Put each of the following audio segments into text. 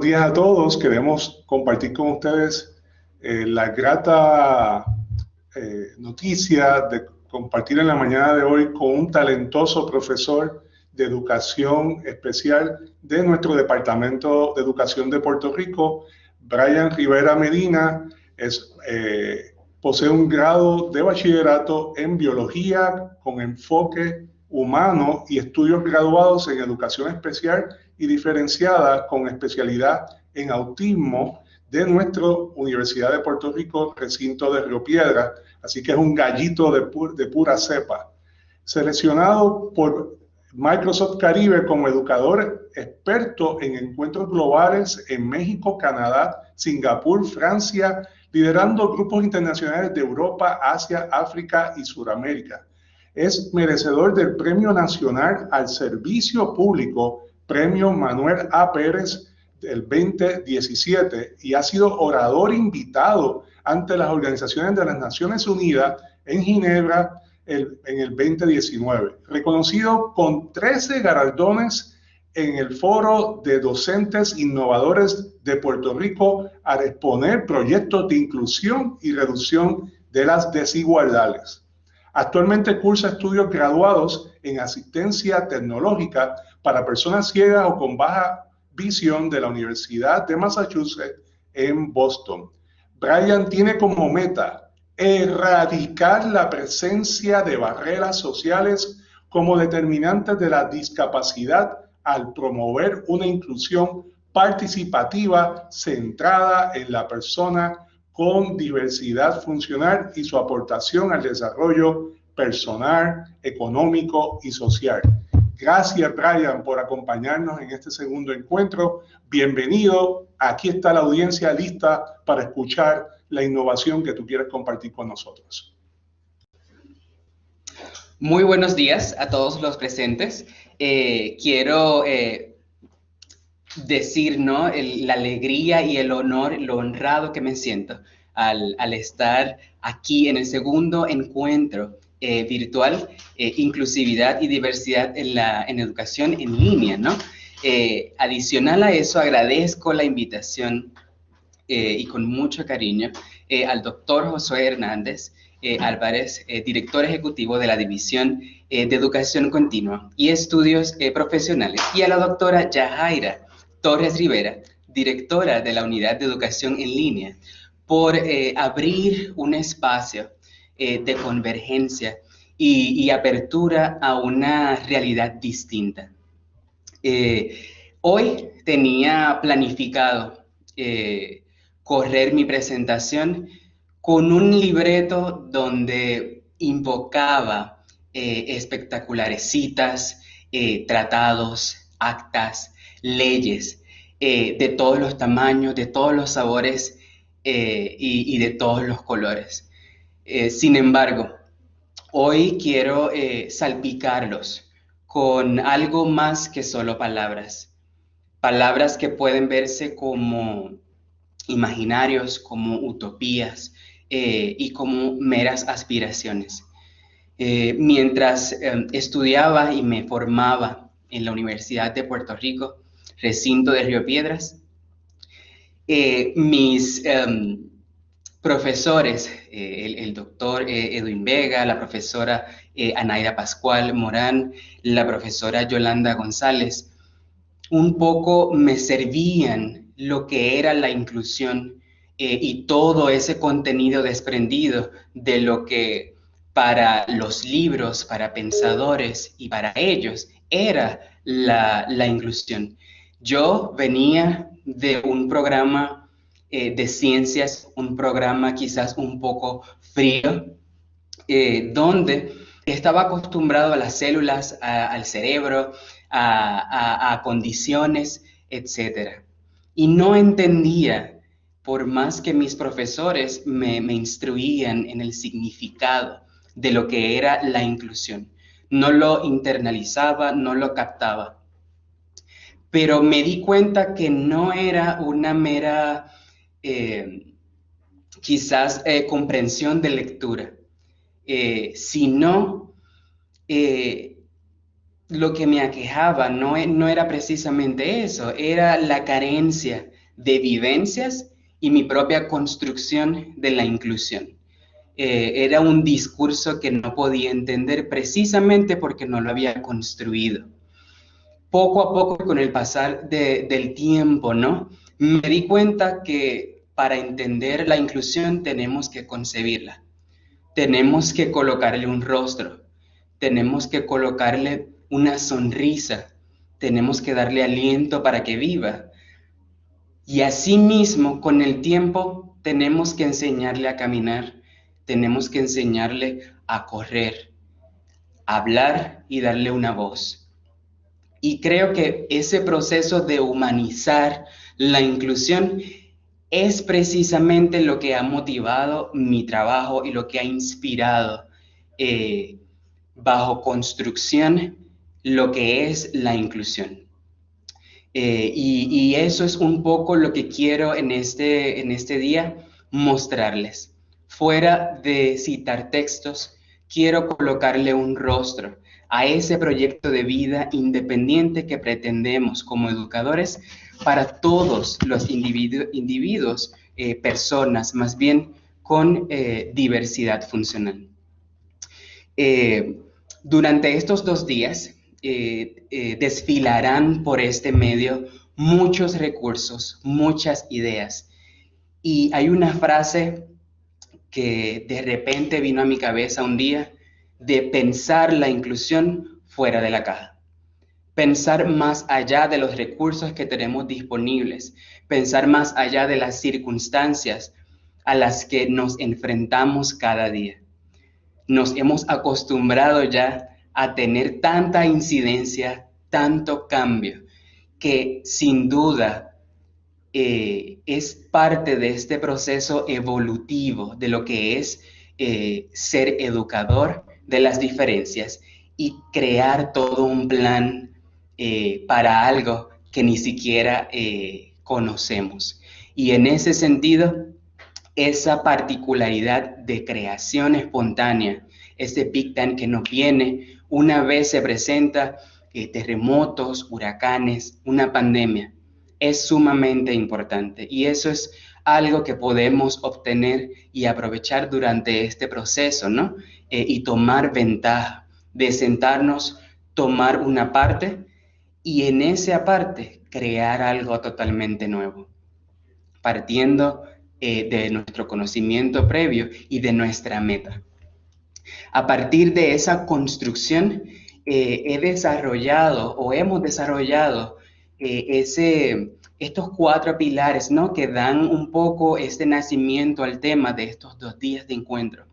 buenos días a todos. Queremos compartir con ustedes la grata noticia de compartir en la mañana de hoy con un talentoso profesor de educación especial de nuestro Departamento de Educación de Puerto Rico, Brian Rivera Medina. Posee un grado de bachillerato en biología con enfoque humano y estudios graduados en educación especial y diferenciada con especialidad en autismo de nuestra Universidad de Puerto Rico, recinto de Río Piedras. Así que es un gallito de pura cepa. Seleccionado por Microsoft Caribe como educador experto en encuentros globales en México, Canadá, Singapur, Francia, liderando grupos internacionales de Europa, Asia, África y Sudamérica. Es merecedor del Premio Nacional al Servicio Público, Premio Manuel A. Pérez del 2017, y ha sido orador invitado ante las organizaciones de las Naciones Unidas en Ginebra en el 2019. Reconocido con 13 galardones en el Foro de Docentes Innovadores de Puerto Rico al exponer proyectos de inclusión y reducción de las desigualdades. Actualmente cursa estudios graduados en asistencia tecnológica para personas ciegas o con baja visión de la Universidad de Massachusetts en Boston. Brian tiene como meta erradicar la presencia de barreras sociales como determinantes de la discapacidad al promover una inclusión participativa centrada en la persona con diversidad funcional y su aportación al desarrollo personal, económico y social. Gracias, Brian, por acompañarnos en este segundo encuentro. Bienvenido. Aquí está la audiencia lista para escuchar la innovación que tú quieres compartir con nosotros. Muy buenos días a todos los presentes. Quiero decir, ¿no?, la alegría y el honor, lo honrado que me siento al estar aquí en el segundo encuentro virtual, inclusividad y diversidad en educación en línea, ¿no? Adicional a eso, agradezco la invitación y con mucho cariño al doctor Josué Hernández Álvarez, director ejecutivo de la División de Educación Continua y Estudios Profesionales, y a la doctora Yajaira Torres Rivera, directora de la Unidad de Educación en Línea, por abrir un espacio de convergencia y apertura a una realidad distinta. Hoy tenía planificado correr mi presentación con un libreto donde invocaba espectaculares citas, tratados, actas, leyes de todos los tamaños, de todos los sabores y de todos los colores. Sin embargo, hoy quiero salpicarlos con algo más que solo palabras. Palabras que pueden verse como imaginarios, como utopías y como meras aspiraciones. Mientras estudiaba y me formaba en la Universidad de Puerto Rico, recinto de Río Piedras, mis profesores, el doctor Edwin Vega, la profesora Anaida Pascual Morán, la profesora Yolanda González, un poco me servían lo que era la inclusión y todo ese contenido desprendido de lo que para los libros, para pensadores y para ellos era la inclusión. Yo venía de un programa de ciencias, un programa quizás un poco frío, donde estaba acostumbrado a las células, al cerebro, a condiciones, etc. Y no entendía, por más que mis profesores me instruían en el significado de lo que era la inclusión. No lo internalizaba, no lo captaba. Pero me di cuenta que no era una mera, quizás, comprensión de lectura, sino lo que me aquejaba no era precisamente eso, era la carencia de vivencias y mi propia construcción de la inclusión. Era un discurso que no podía entender precisamente porque no lo había construido. Poco a poco, con el pasar del tiempo, ¿no? Me di cuenta que para entender la inclusión tenemos que concebirla. Tenemos que colocarle un rostro, tenemos que colocarle una sonrisa, tenemos que darle aliento para que viva. Y asimismo, con el tiempo, tenemos que enseñarle a caminar, tenemos que enseñarle a correr, a hablar y darle una voz. Y creo que ese proceso de humanizar la inclusión es precisamente lo que ha motivado mi trabajo y lo que ha inspirado bajo construcción lo que es la inclusión. Y eso es un poco lo que quiero en este día mostrarles. Fuera de citar textos, quiero colocarle un rostro a ese proyecto de vida independiente que pretendemos como educadores para todos los individuos, personas, más bien con diversidad funcional. Durante estos 2 días desfilarán por este medio muchos recursos, muchas ideas. Y hay una frase que de repente vino a mi cabeza un día, de pensar la inclusión fuera de la caja. Pensar más allá de los recursos que tenemos disponibles, pensar más allá de las circunstancias a las que nos enfrentamos cada día. Nos hemos acostumbrado ya a tener tanta incidencia, tanto cambio, que sin duda es parte de este proceso evolutivo de lo que es ser educador de las diferencias y crear todo un plan para algo que ni siquiera conocemos. Y en ese sentido, esa particularidad de creación espontánea, ese Big Bang que nos viene, una vez se presenta terremotos, huracanes, una pandemia, es sumamente importante. Y eso es algo que podemos obtener y aprovechar durante este proceso, ¿no? Y tomar ventaja de sentarnos, tomar una parte y en esa parte crear algo totalmente nuevo, partiendo de nuestro conocimiento previo y de nuestra meta. A partir de esa construcción, hemos desarrollado estos 4 pilares, ¿no? Que dan un poco este nacimiento al tema de estos 2 días de encuentro.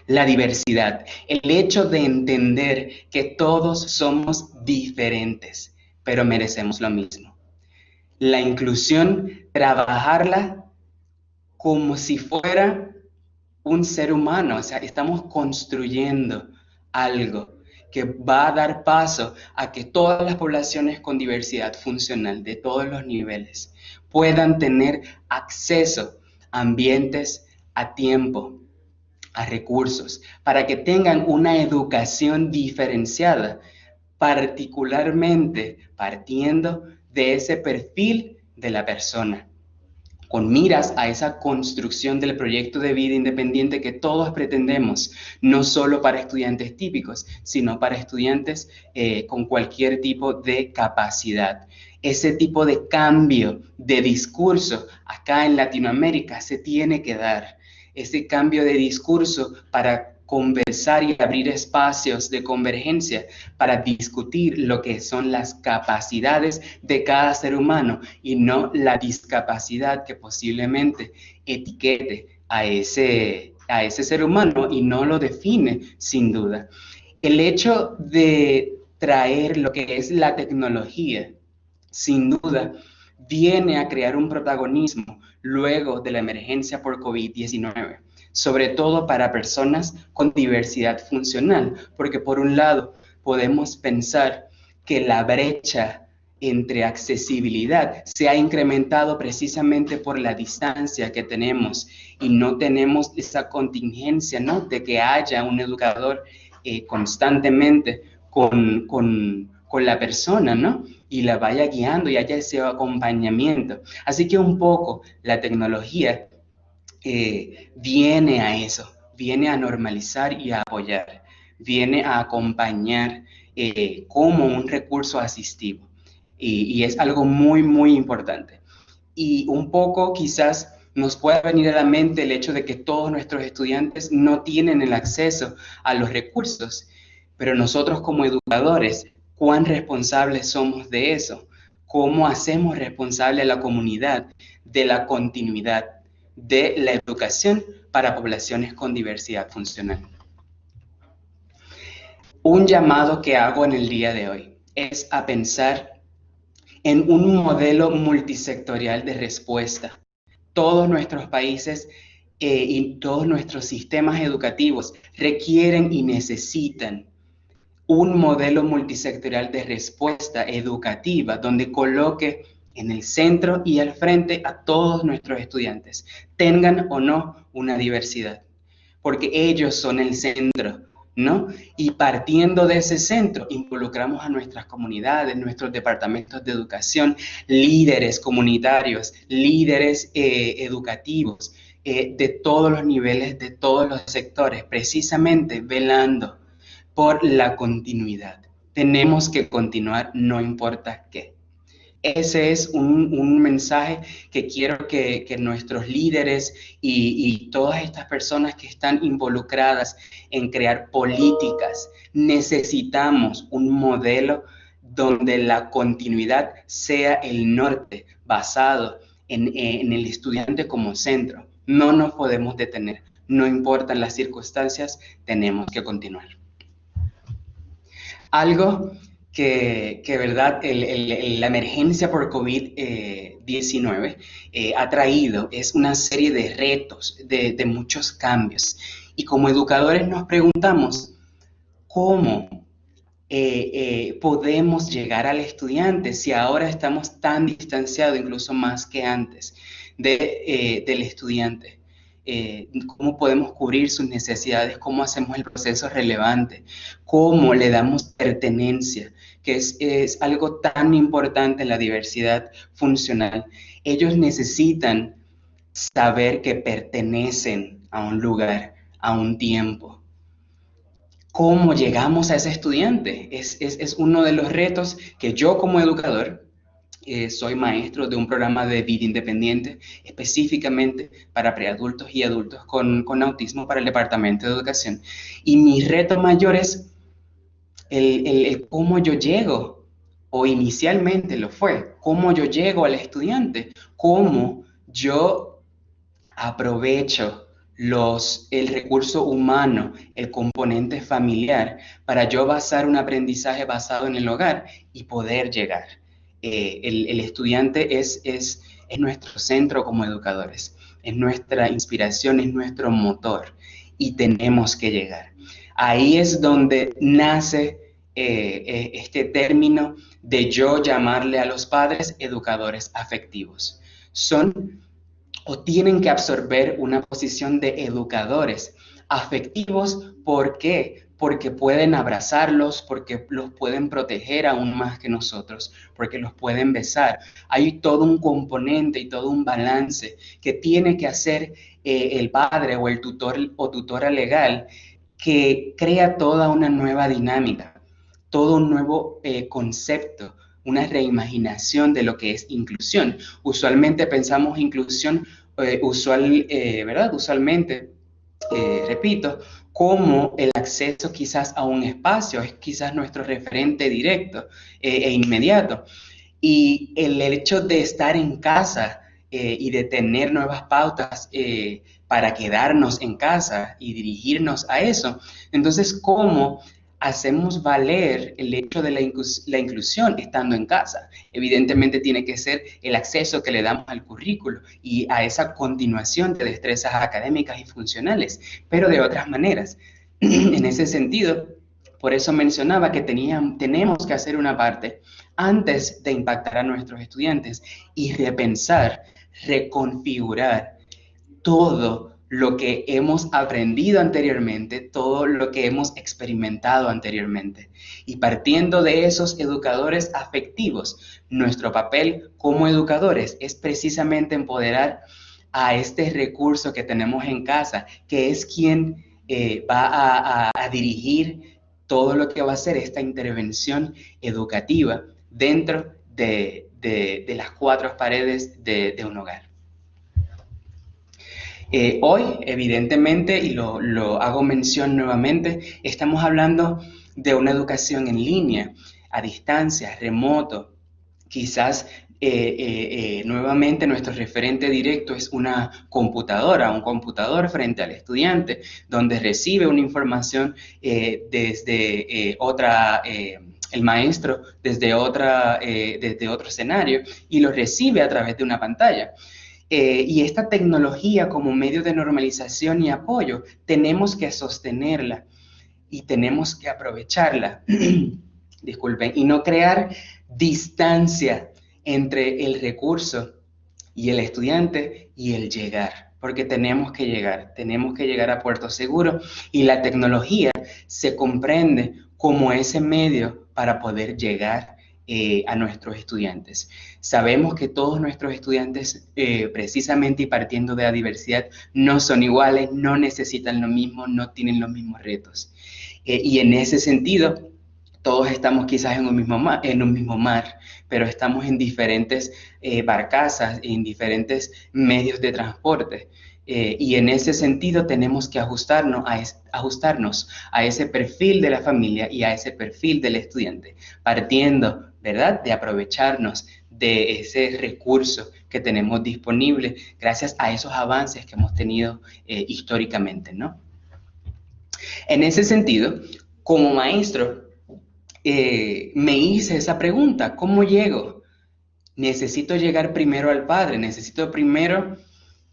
La diversidad, el hecho de entender que todos somos diferentes, pero merecemos lo mismo. La inclusión, trabajarla como si fuera un ser humano, o sea, estamos construyendo algo que va a dar paso a que todas las poblaciones con diversidad funcional de todos los niveles puedan tener acceso a ambientes, a tiempo, a recursos, para que tengan una educación diferenciada, particularmente partiendo de ese perfil de la persona, con miras a esa construcción del proyecto de vida independiente que todos pretendemos, no solo para estudiantes típicos, sino para estudiantes con cualquier tipo de capacidad. Ese tipo de cambio de discurso acá en Latinoamérica se tiene que dar. Ese cambio de discurso para conversar y abrir espacios de convergencia para discutir lo que son las capacidades de cada ser humano y no la discapacidad que posiblemente etiquete a ese ser humano y no lo define sin duda. El hecho de traer lo que es la tecnología, sin duda, viene a crear un protagonismo luego de la emergencia por COVID-19, sobre todo para personas con diversidad funcional, porque por un lado podemos pensar que la brecha entre accesibilidad se ha incrementado precisamente por la distancia que tenemos y no tenemos esa contingencia, ¿no? De que haya un educador constantemente con con la persona, ¿no? Y la vaya guiando y haya ese acompañamiento. Así que un poco la tecnología viene a eso, viene a normalizar y a apoyar, viene a acompañar como un recurso asistivo. Y es algo muy, muy importante. Y un poco quizás nos pueda venir a la mente el hecho de que todos nuestros estudiantes no tienen el acceso a los recursos, pero nosotros como educadores, ¿cuán responsables somos de eso? ¿Cómo hacemos responsable a la comunidad de la continuidad de la educación para poblaciones con diversidad funcional? Un llamado que hago en el día de hoy es a pensar en un modelo multisectorial de respuesta. Todos nuestros países y todos nuestros sistemas educativos requieren y necesitan un modelo multisectorial de respuesta educativa donde coloque en el centro y al frente a todos nuestros estudiantes, tengan o no una diversidad, porque ellos son el centro, ¿no? Y partiendo de ese centro, involucramos a nuestras comunidades, nuestros departamentos de educación, líderes comunitarios, líderes educativos, de todos los niveles, de todos los sectores, precisamente velando por la continuidad. Tenemos que continuar, no importa qué. Ese es un mensaje que quiero que nuestros líderes y todas estas personas que están involucradas en crear políticas, necesitamos un modelo donde la continuidad sea el norte, basado en el estudiante como centro. No nos podemos detener, no importan las circunstancias, tenemos que continuar. Algo que verdad, la emergencia por COVID-19 ha traído es una serie de retos, de muchos cambios. Y como educadores nos preguntamos, ¿cómo podemos llegar al estudiante si ahora estamos tan distanciados, incluso más que antes, del estudiante? Cómo podemos cubrir sus necesidades, cómo hacemos el proceso relevante, cómo le damos pertenencia, que es algo tan importante en la diversidad funcional. Ellos necesitan saber que pertenecen a un lugar, a un tiempo. ¿Cómo llegamos a ese estudiante? Es uno de los retos que yo como educador, soy maestro de un programa de vida independiente específicamente para preadultos y adultos con autismo para el Departamento de Educación. Y mi reto mayor es el cómo yo llego, o inicialmente lo fue, cómo yo llego al estudiante, cómo yo aprovecho el recurso humano, el componente familiar, para yo basar un aprendizaje basado en el hogar y poder llegar. El estudiante es nuestro centro como educadores, es nuestra inspiración, es nuestro motor y tenemos que llegar. Ahí es donde nace este término de yo llamarle a los padres educadores afectivos. Son o tienen que absorber una posición de educadores afectivos. ¿Por qué? Porque pueden abrazarlos, porque los pueden proteger aún más que nosotros, porque los pueden besar. Hay todo un componente y todo un balance que tiene que hacer el padre o el tutor o tutora legal, que crea toda una nueva dinámica, todo un nuevo concepto, una reimaginación de lo que es inclusión. Usualmente pensamos inclusión, ¿verdad? Usualmente, repito, como el acceso quizás a un espacio, es quizás nuestro referente directo e inmediato. Y el hecho de estar en casa y de tener nuevas pautas para quedarnos en casa y dirigirnos a eso. Entonces, ¿cómo hacemos valer el hecho de la inclusión estando en casa? Evidentemente tiene que ser el acceso que le damos al currículo y a esa continuación de destrezas académicas y funcionales, pero de otras maneras. En ese sentido, por eso mencionaba que tenemos que hacer una parte antes de impactar a nuestros estudiantes y repensar, reconfigurar todo lo que hemos aprendido anteriormente, todo lo que hemos experimentado anteriormente. Y partiendo de esos educadores afectivos, nuestro papel como educadores es precisamente empoderar a este recurso que tenemos en casa, que es quien va a dirigir todo lo que va a ser esta intervención educativa dentro de las cuatro paredes de un hogar. Hoy, evidentemente, y lo hago mención nuevamente, estamos hablando de una educación en línea, a distancia, remoto. Quizás nuevamente nuestro referente directo es una computadora, un computador frente al estudiante, donde recibe una información desde el maestro desde otro escenario y lo recibe a través de una pantalla. Y esta tecnología como medio de normalización y apoyo, tenemos que sostenerla y tenemos que aprovecharla, disculpen, y no crear distancia entre el recurso y el estudiante y el llegar, porque tenemos que llegar a puerto seguro y la tecnología se comprende como ese medio para poder llegar a nuestros estudiantes. Sabemos que todos nuestros estudiantes, precisamente y partiendo de la diversidad, no son iguales, no necesitan lo mismo, no tienen los mismos retos. Y en ese sentido, todos estamos quizás en un mismo mar, pero estamos en diferentes barcazas, en diferentes medios de transporte. Y en ese sentido tenemos que ajustarnos a ese perfil de la familia y a ese perfil del estudiante, partiendo, ¿verdad?, de aprovecharnos de ese recurso que tenemos disponible gracias a esos avances que hemos tenido históricamente, ¿no? En ese sentido, como maestro, me hice esa pregunta: ¿cómo llego? Necesito llegar primero al Padre, necesito primero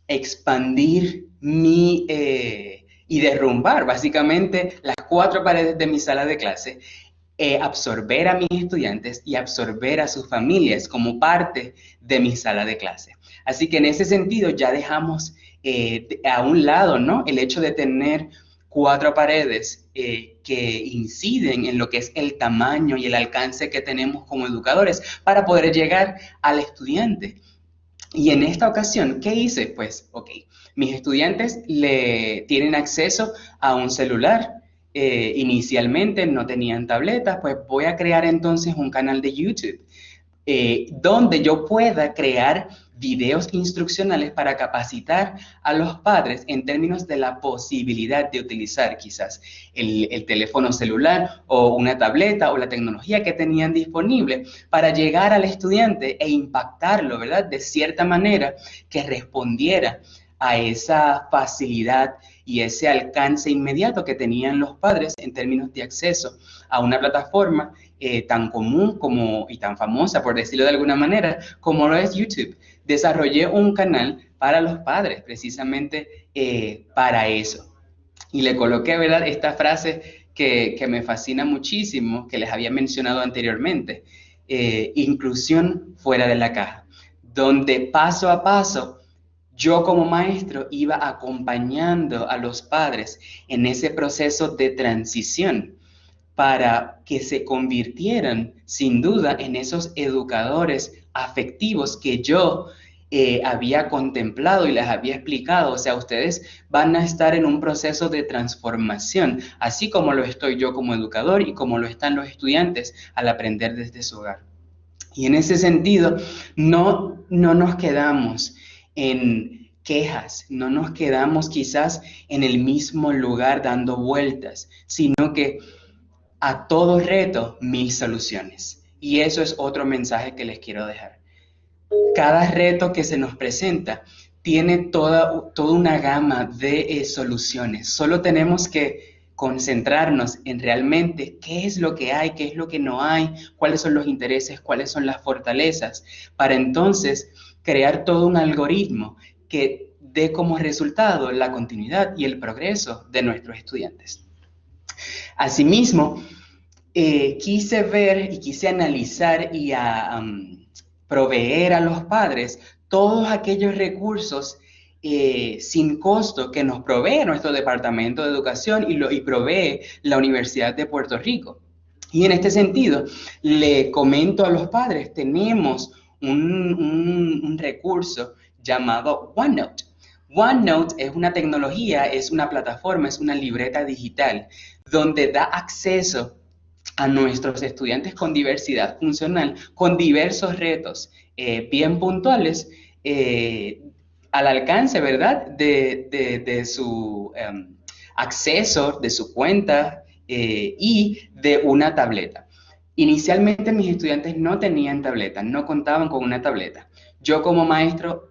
expandir y derrumbar básicamente las cuatro paredes de mi sala de clase, absorber a mis estudiantes y absorber a sus familias como parte de mi sala de clase. Así que en ese sentido ya dejamos a un lado, ¿no?, el hecho de tener cuatro paredes que inciden en lo que es el tamaño y el alcance que tenemos como educadores para poder llegar al estudiante. Y en esta ocasión, ¿qué hice? Pues, ok, mis estudiantes tienen acceso a un celular. Inicialmente no tenían tabletas, pues voy a crear entonces un canal de YouTube donde yo pueda crear videos instruccionales para capacitar a los padres en términos de la posibilidad de utilizar quizás el teléfono celular o una tableta o la tecnología que tenían disponible para llegar al estudiante e impactarlo, ¿verdad?, de cierta manera que respondiera a esa facilidad y ese alcance inmediato que tenían los padres en términos de acceso a una plataforma tan común y tan famosa, por decirlo de alguna manera, como lo es YouTube. Desarrollé un canal para los padres, precisamente para eso. Y le coloqué, ¿verdad?, esta frase que me fascina muchísimo, que les había mencionado anteriormente: inclusión fuera de la caja, donde paso a paso yo como maestro iba acompañando a los padres en ese proceso de transición para que se convirtieran sin duda en esos educadores afectivos que yo había contemplado y les había explicado. O sea, ustedes van a estar en un proceso de transformación, así como lo estoy yo como educador y como lo están los estudiantes al aprender desde su hogar. Y en ese sentido, no nos quedamos en quejas, no nos quedamos quizás en el mismo lugar dando vueltas, sino que a todo reto, 1000 soluciones. Y eso es otro mensaje que les quiero dejar. Cada reto que se nos presenta tiene toda una gama de soluciones. Solo tenemos que concentrarnos en realmente qué es lo que hay, qué es lo que no hay, cuáles son los intereses, cuáles son las fortalezas, para entonces crear todo un algoritmo que dé como resultado la continuidad y el progreso de nuestros estudiantes. Asimismo, quise ver y quise analizar y proveer a los padres todos aquellos recursos sin costo que nos provee nuestro Departamento de Educación y provee la Universidad de Puerto Rico. Y en este sentido, le comento a los padres, tenemos un recurso llamado OneNote. OneNote es una tecnología, es una plataforma, es una libreta digital donde da acceso a nuestros estudiantes con diversidad funcional, con diversos retos bien puntuales, al alcance, ¿verdad?, de su acceso, de su cuenta y de una tableta. Inicialmente mis estudiantes no tenían tableta, no contaban con una tableta. Yo como maestro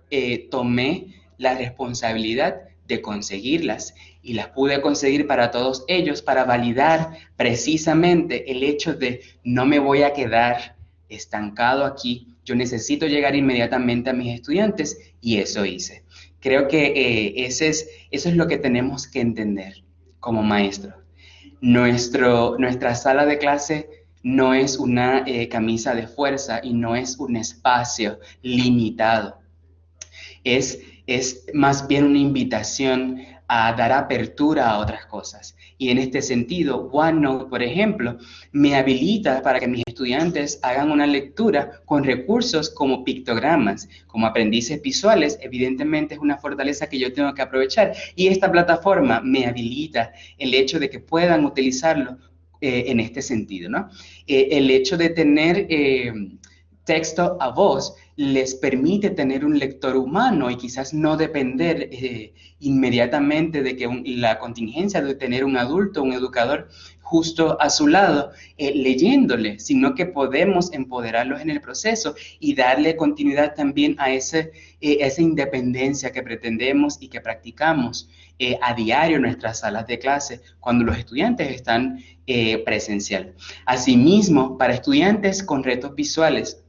tomé la responsabilidad de conseguirlas y las pude conseguir para todos ellos para validar precisamente el hecho de no me voy a quedar estancado aquí, yo necesito llegar inmediatamente a mis estudiantes y eso hice. Creo que eso es lo que tenemos que entender como maestros. Nuestra sala de clase no es una camisa de fuerza y no es un espacio limitado. Es más bien una invitación a dar apertura a otras cosas. Y en este sentido, OneNote, por ejemplo, me habilita para que mis estudiantes hagan una lectura con recursos como pictogramas, como aprendices visuales. Evidentemente es una fortaleza que yo tengo que aprovechar. Y esta plataforma me habilita el hecho de que puedan utilizarlo en este sentido, ¿no? El hecho de tener texto a voz les permite tener un lector humano y quizás no depender inmediatamente de que la contingencia de tener un adulto, un educador justo a su lado, leyéndole, sino que podemos empoderarlos en el proceso y darle continuidad también a esa independencia que pretendemos y que practicamos a diario en nuestras salas de clase cuando los estudiantes están presencial. Asimismo, para estudiantes con retos visuales,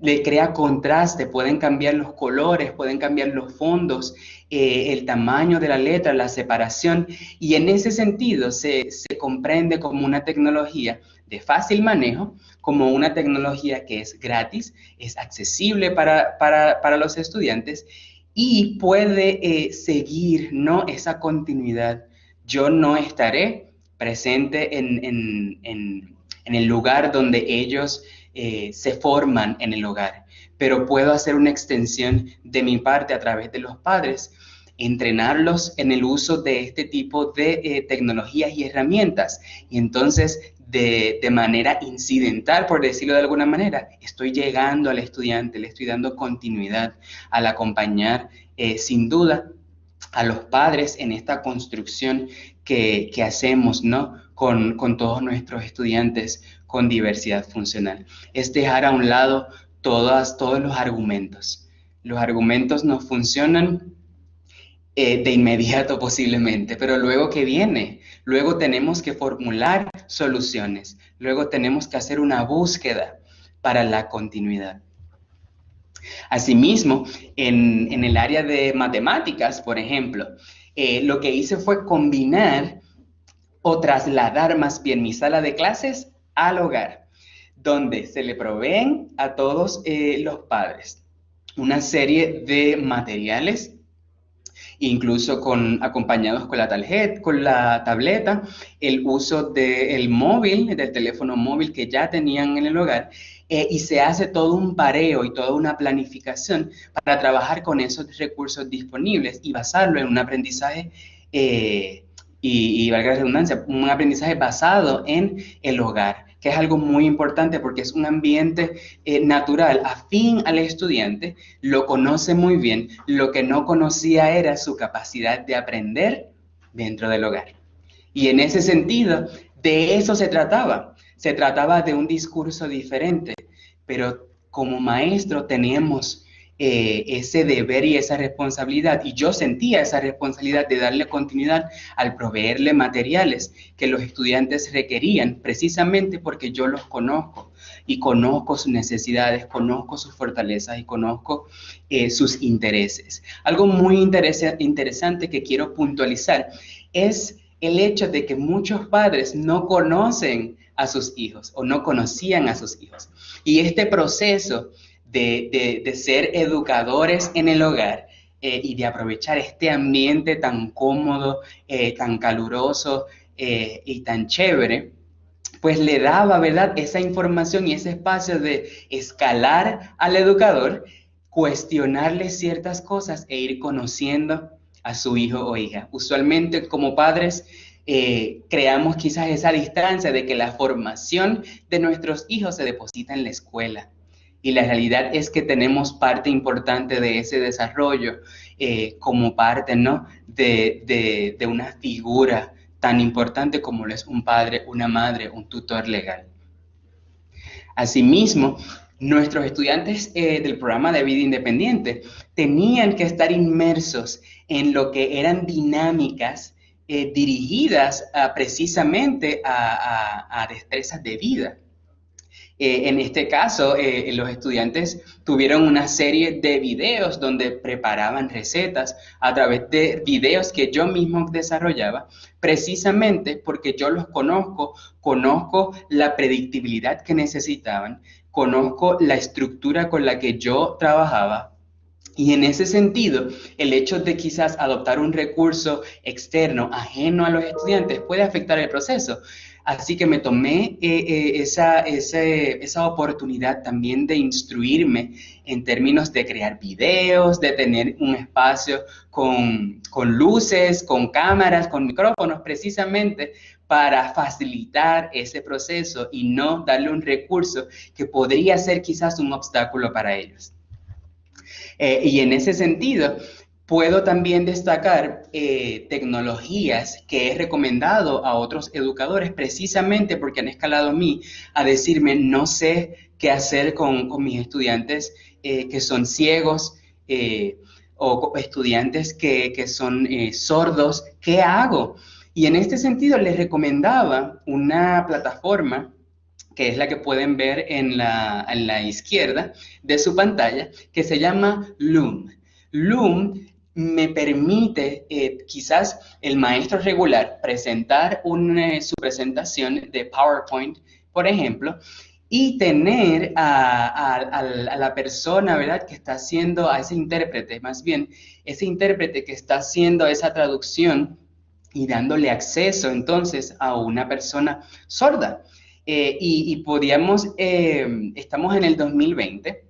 le crea contraste, pueden cambiar los colores, pueden cambiar los fondos, el tamaño de la letra, la separación, y en ese sentido se comprende como una tecnología de fácil manejo, como una tecnología que es gratis, es accesible para los estudiantes y puede seguir, ¿no?, esa continuidad. Yo no estaré presente en el lugar donde ellos se forman en el hogar, pero puedo hacer una extensión de mi parte a través de los padres, entrenarlos en el uso de este tipo de tecnologías y herramientas, y entonces de manera incidental, por decirlo de alguna manera, estoy llegando al estudiante, le estoy dando continuidad al acompañar sin duda a los padres en esta construcción que hacemos, ¿no?, con todos nuestros estudiantes con diversidad funcional. Es dejar a un lado todos los argumentos. Los argumentos no funcionan de inmediato posiblemente, pero luego ¿qué viene? Luego tenemos que formular soluciones, luego tenemos que hacer una búsqueda para la continuidad. Asimismo, en el área de matemáticas, por ejemplo, lo que hice fue combinar o trasladar más bien mi sala de clases al hogar, donde se le proveen a todos los padres una serie de materiales, incluso acompañados con la tableta, el uso del móvil, del teléfono móvil que ya tenían en el hogar, y se hace todo un pareo y toda una planificación para trabajar con esos recursos disponibles y basarlo en un aprendizaje y valga la redundancia, un aprendizaje basado en el hogar, que es algo muy importante porque es un ambiente natural, afín al estudiante, lo conoce muy bien, lo que no conocía era su capacidad de aprender dentro del hogar. Y en ese sentido, de eso se trataba de un discurso diferente, pero como maestro teníamos ese deber y esa responsabilidad, y yo sentía esa responsabilidad de darle continuidad al proveerle materiales que los estudiantes requerían, precisamente porque yo los conozco y conozco sus necesidades, conozco sus fortalezas y conozco sus intereses. Algo muy interesante que quiero puntualizar es el hecho de que muchos padres no conocen a sus hijos o no conocían a sus hijos, y este proceso de ser educadores en el hogar y de aprovechar este ambiente tan cómodo, tan caluroso y tan chévere, pues le daba, ¿verdad?, esa información y ese espacio de escalar al educador, cuestionarle ciertas cosas e ir conociendo a su hijo o hija. Usualmente como padres creamos quizás esa distancia de que la formación de nuestros hijos se deposita en la escuela. Y la realidad es que tenemos parte importante de ese desarrollo como parte, ¿no?, de una figura tan importante como lo es un padre, una madre, un tutor legal. Asimismo, nuestros estudiantes del programa de vida independiente tenían que estar inmersos en lo que eran dinámicas dirigidas precisamente a destrezas de vida. En este caso, los estudiantes tuvieron una serie de videos donde preparaban recetas a través de videos que yo mismo desarrollaba, precisamente porque yo los conozco la predictibilidad que necesitaban, conozco la estructura con la que yo trabajaba. Y en ese sentido, el hecho de quizás adoptar un recurso externo, ajeno a los estudiantes, puede afectar el proceso. Así que me tomé esa oportunidad también de instruirme en términos de crear videos, de tener un espacio con luces, con cámaras, con micrófonos, precisamente para facilitar ese proceso y no darle un recurso que podría ser quizás un obstáculo para ellos. Y en ese sentido, puedo también destacar tecnologías que he recomendado a otros educadores precisamente porque han escalado a mí a decirme, no sé qué hacer con mis estudiantes que son ciegos o estudiantes que son sordos, ¿qué hago? Y en este sentido les recomendaba una plataforma que es la que pueden ver en la izquierda de su pantalla, que se llama Loom. Loom me permite, quizás el maestro regular, presentar su presentación de PowerPoint, por ejemplo, y tener a la persona, ¿verdad?, que está haciendo, a ese intérprete, más bien, ese intérprete que está haciendo esa traducción y dándole acceso entonces a una persona sorda. Y podíamos, estamos en el 2020,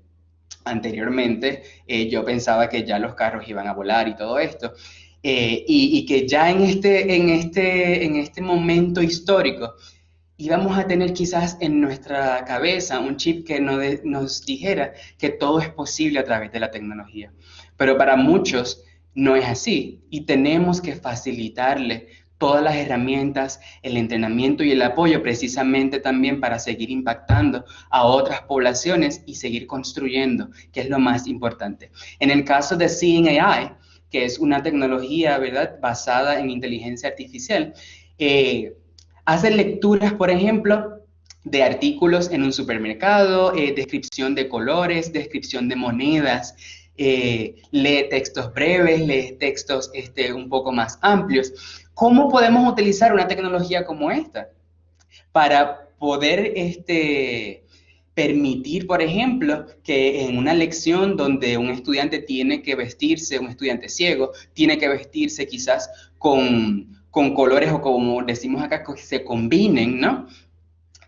anteriormente yo pensaba que ya los carros iban a volar y todo esto, y que ya en este momento histórico íbamos a tener quizás en nuestra cabeza un chip que nos dijera que todo es posible a través de la tecnología. Pero para muchos no es así y tenemos que facilitarle todas las herramientas, el entrenamiento y el apoyo precisamente también para seguir impactando a otras poblaciones y seguir construyendo, que es lo más importante. En el caso de Seeing AI, que es una tecnología, ¿verdad?, basada en inteligencia artificial, hace lecturas, por ejemplo, de artículos en un supermercado, descripción de colores, descripción de monedas, lee textos breves, lee textos un poco más amplios. ¿Cómo podemos utilizar una tecnología como esta para poder permitir, por ejemplo, que en una lección donde un estudiante tiene que vestirse, un estudiante ciego, tiene que vestirse quizás con colores o como decimos acá, que se combinen, ¿no?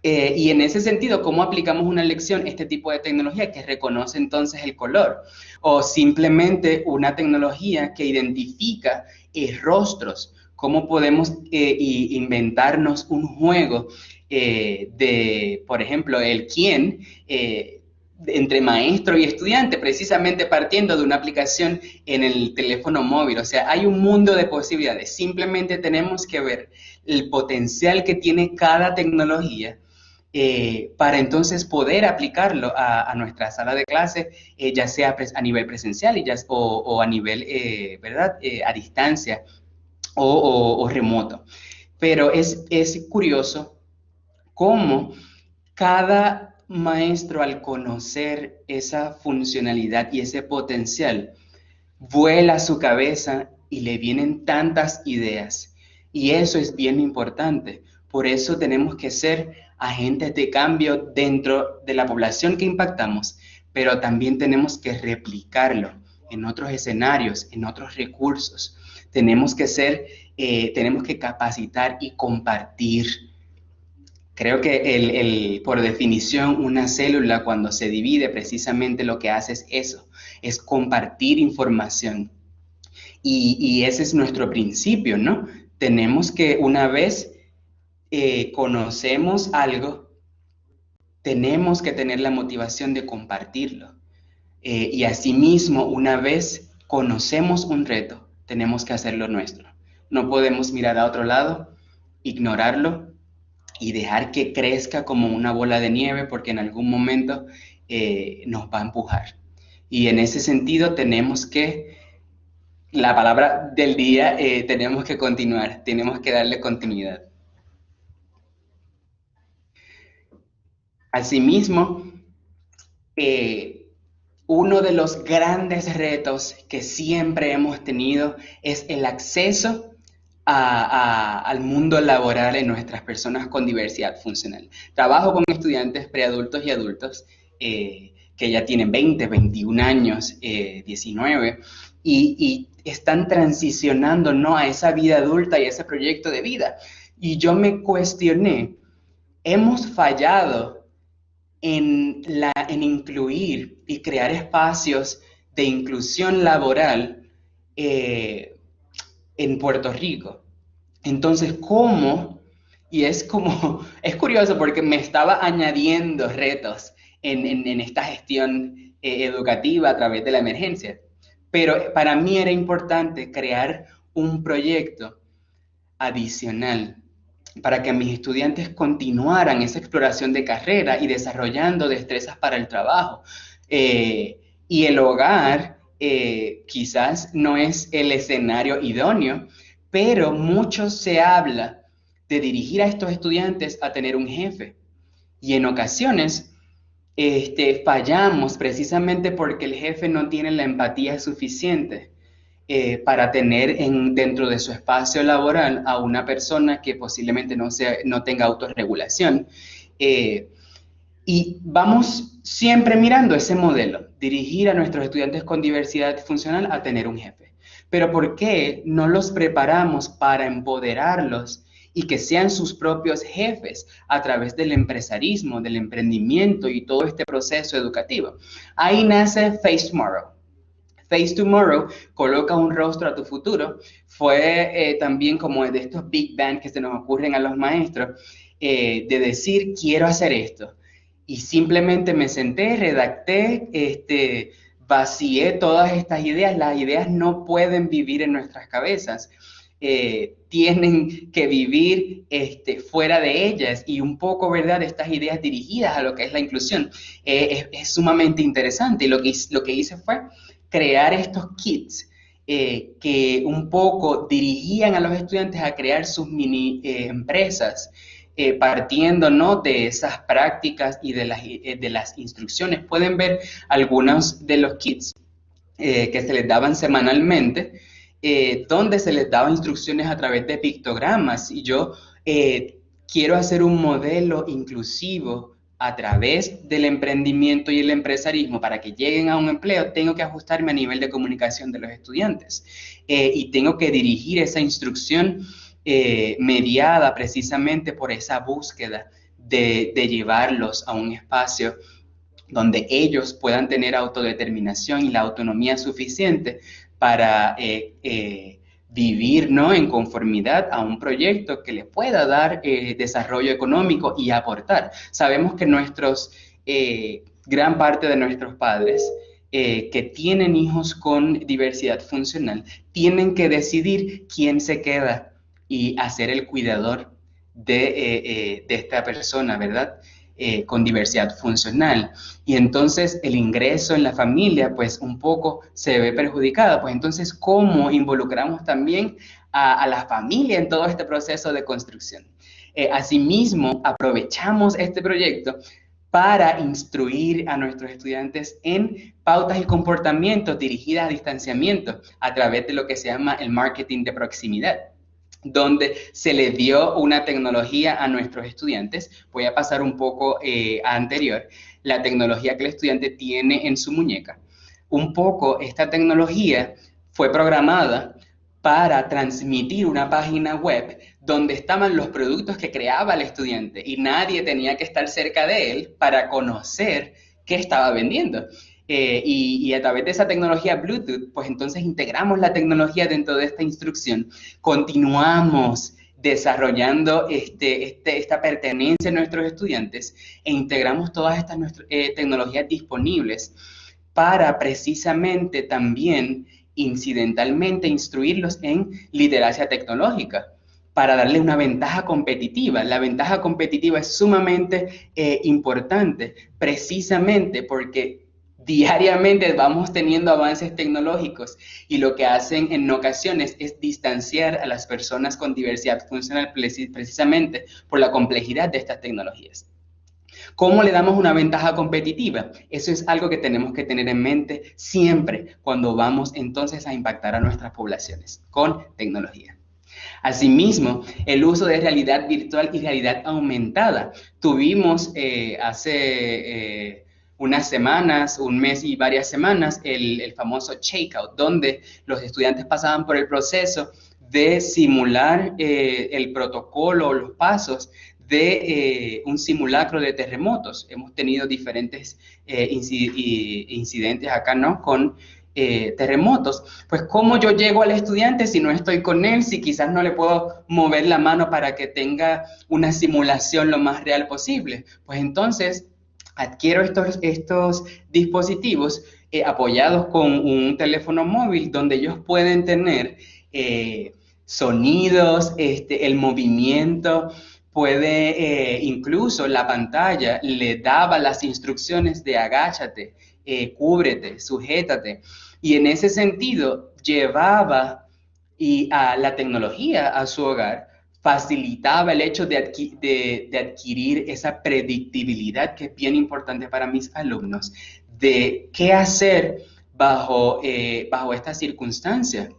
Y en ese sentido, ¿cómo aplicamos una lección, este tipo de tecnología que reconoce entonces el color? O simplemente una tecnología que identifica rostros. ¿Cómo podemos inventarnos un juego de, por ejemplo, el quién, entre maestro y estudiante, precisamente partiendo de una aplicación en el teléfono móvil? O sea, hay un mundo de posibilidades. Simplemente tenemos que ver el potencial que tiene cada tecnología para entonces poder aplicarlo a nuestra sala de clase, ya sea a nivel presencial o a nivel, ¿verdad?, a distancia o remoto. Pero es curioso cómo cada maestro, al conocer esa funcionalidad y ese potencial, vuela su cabeza y le vienen tantas ideas. Y eso es bien importante. Por eso tenemos que ser agentes de cambio dentro de la población que impactamos, pero también tenemos que replicarlo en otros escenarios, en otros recursos. Tenemos que capacitar y compartir. Creo que por definición, una célula cuando se divide precisamente lo que hace es eso, es compartir información. Y ese es nuestro principio, ¿no? Tenemos que una vez conocemos algo, tenemos que tener la motivación de compartirlo. Y asimismo, una vez conocemos un reto, tenemos que hacerlo nuestro. No podemos mirar a otro lado, ignorarlo y dejar que crezca como una bola de nieve, porque en algún momento nos va a empujar. Y en ese sentido tenemos que, la palabra del día, tenemos que continuar, tenemos que darle continuidad. Asimismo, uno de los grandes retos que siempre hemos tenido es el acceso al mundo laboral en nuestras personas con diversidad funcional. Trabajo con estudiantes preadultos y adultos que ya tienen 20, 21 años, 19, y están transicionando, ¿no?, a esa vida adulta y a ese proyecto de vida. Y yo me cuestioné, ¿hemos fallado en incluir y crear espacios de inclusión laboral en Puerto Rico? Entonces, ¿cómo? Y es curioso porque me estaba añadiendo retos en esta gestión educativa a través de la emergencia. Pero para mí era importante crear un proyecto adicional para que mis estudiantes continuaran esa exploración de carrera y desarrollando destrezas para el trabajo. Y el hogar quizás no es el escenario idóneo, pero mucho se habla de dirigir a estos estudiantes a tener un jefe. Y en ocasiones fallamos precisamente porque el jefe no tiene la empatía suficiente para tener dentro de su espacio laboral a una persona que posiblemente no tenga autorregulación. Y vamos siempre mirando ese modelo, dirigir a nuestros estudiantes con diversidad funcional a tener un jefe. Pero ¿por qué no los preparamos para empoderarlos y que sean sus propios jefes a través del empresarismo, del emprendimiento y todo este proceso educativo? Ahí nace Face Tomorrow. Face Tomorrow coloca un rostro a tu futuro. Fue también como de estos Big Bang que se nos ocurren a los maestros, de decir, quiero hacer esto. Y simplemente me senté, redacté, vacié todas estas ideas. Las ideas no pueden vivir en nuestras cabezas. Tienen que vivir fuera de ellas, y un poco, ¿verdad?, estas ideas dirigidas a lo que es la inclusión. Es sumamente interesante, y lo que hice fue crear estos kits que un poco dirigían a los estudiantes a crear sus mini empresas, partiendo, ¿no?, de esas prácticas y de las instrucciones. Pueden ver algunos de los kits que se les daban semanalmente, donde se les daba instrucciones a través de pictogramas. Y yo quiero hacer un modelo inclusivo a través del emprendimiento y el empresarismo. Para que lleguen a un empleo, tengo que ajustarme a nivel de comunicación de los estudiantes, y tengo que dirigir esa instrucción mediada precisamente por esa búsqueda de llevarlos a un espacio donde ellos puedan tener autodeterminación y la autonomía suficiente para vivir, ¿no?, en conformidad a un proyecto que le pueda dar desarrollo económico y aportar. Sabemos que gran parte de nuestros padres que tienen hijos con diversidad funcional tienen que decidir quién se queda y hacer el cuidador de esta persona, ¿verdad?, con diversidad funcional. Y entonces el ingreso en la familia, pues un poco se ve perjudicado. Pues entonces, ¿cómo involucramos también a la familia en todo este proceso de construcción? Asimismo, aprovechamos este proyecto para instruir a nuestros estudiantes en pautas y comportamientos dirigidas a distanciamiento a través de lo que se llama el marketing de proximidad, donde se le dio una tecnología a nuestros estudiantes. Voy a pasar un poco a anterior. La tecnología que el estudiante tiene en su muñeca, un poco esta tecnología fue programada para transmitir una página web donde estaban los productos que creaba el estudiante y nadie tenía que estar cerca de él para conocer qué estaba vendiendo. Y a través de esa tecnología Bluetooth, pues entonces integramos la tecnología dentro de esta instrucción, continuamos desarrollando esta pertenencia a nuestros estudiantes e integramos todas estas tecnologías disponibles para precisamente también incidentalmente instruirlos en literacia tecnológica para darle una ventaja competitiva. La ventaja competitiva es sumamente importante precisamente porque diariamente vamos teniendo avances tecnológicos y lo que hacen en ocasiones es distanciar a las personas con diversidad funcional precisamente por la complejidad de estas tecnologías. ¿Cómo le damos una ventaja competitiva? Eso es algo que tenemos que tener en mente siempre cuando vamos entonces a impactar a nuestras poblaciones con tecnología. Asimismo, el uso de realidad virtual y realidad aumentada. Tuvimos hace unas semanas, un mes y varias semanas, el famoso Shakeout, donde los estudiantes pasaban por el proceso de simular el protocolo o los pasos de un simulacro de terremotos. Hemos tenido diferentes incidentes acá, ¿no? Con terremotos. Pues, ¿cómo yo llego al estudiante si no estoy con él? Si quizás no le puedo mover la mano para que tenga una simulación lo más real posible. Pues entonces adquiero estos dispositivos apoyados con un teléfono móvil donde ellos pueden tener sonidos, el movimiento, puede incluso la pantalla le daba las instrucciones de agáchate, cúbrete, sujétate. Y en ese sentido llevaba a la tecnología a su hogar, facilitaba el hecho de adquirir esa predictibilidad que es bien importante para mis alumnos, de qué hacer bajo estas circunstancias.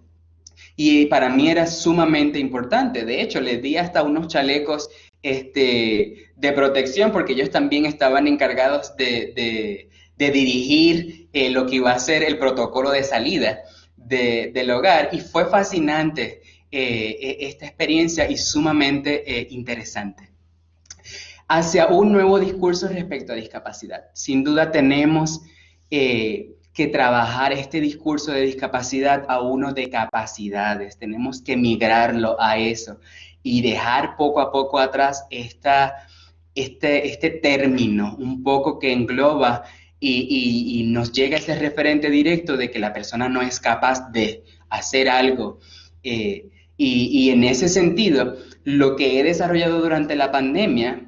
Y para mí era sumamente importante. De hecho, les di hasta unos chalecos de protección porque ellos también estaban encargados de dirigir lo que iba a ser el protocolo de salida del hogar. Y fue fascinante esta experiencia y sumamente interesante. Hacia un nuevo discurso respecto a discapacidad. Sin duda tenemos que trabajar este discurso de discapacidad a uno de capacidades. Tenemos que migrarlo a eso y dejar poco a poco atrás este término un poco que engloba y nos llega ese referente directo de que la persona no es capaz de hacer algo. Y en ese sentido, lo que he desarrollado durante la pandemia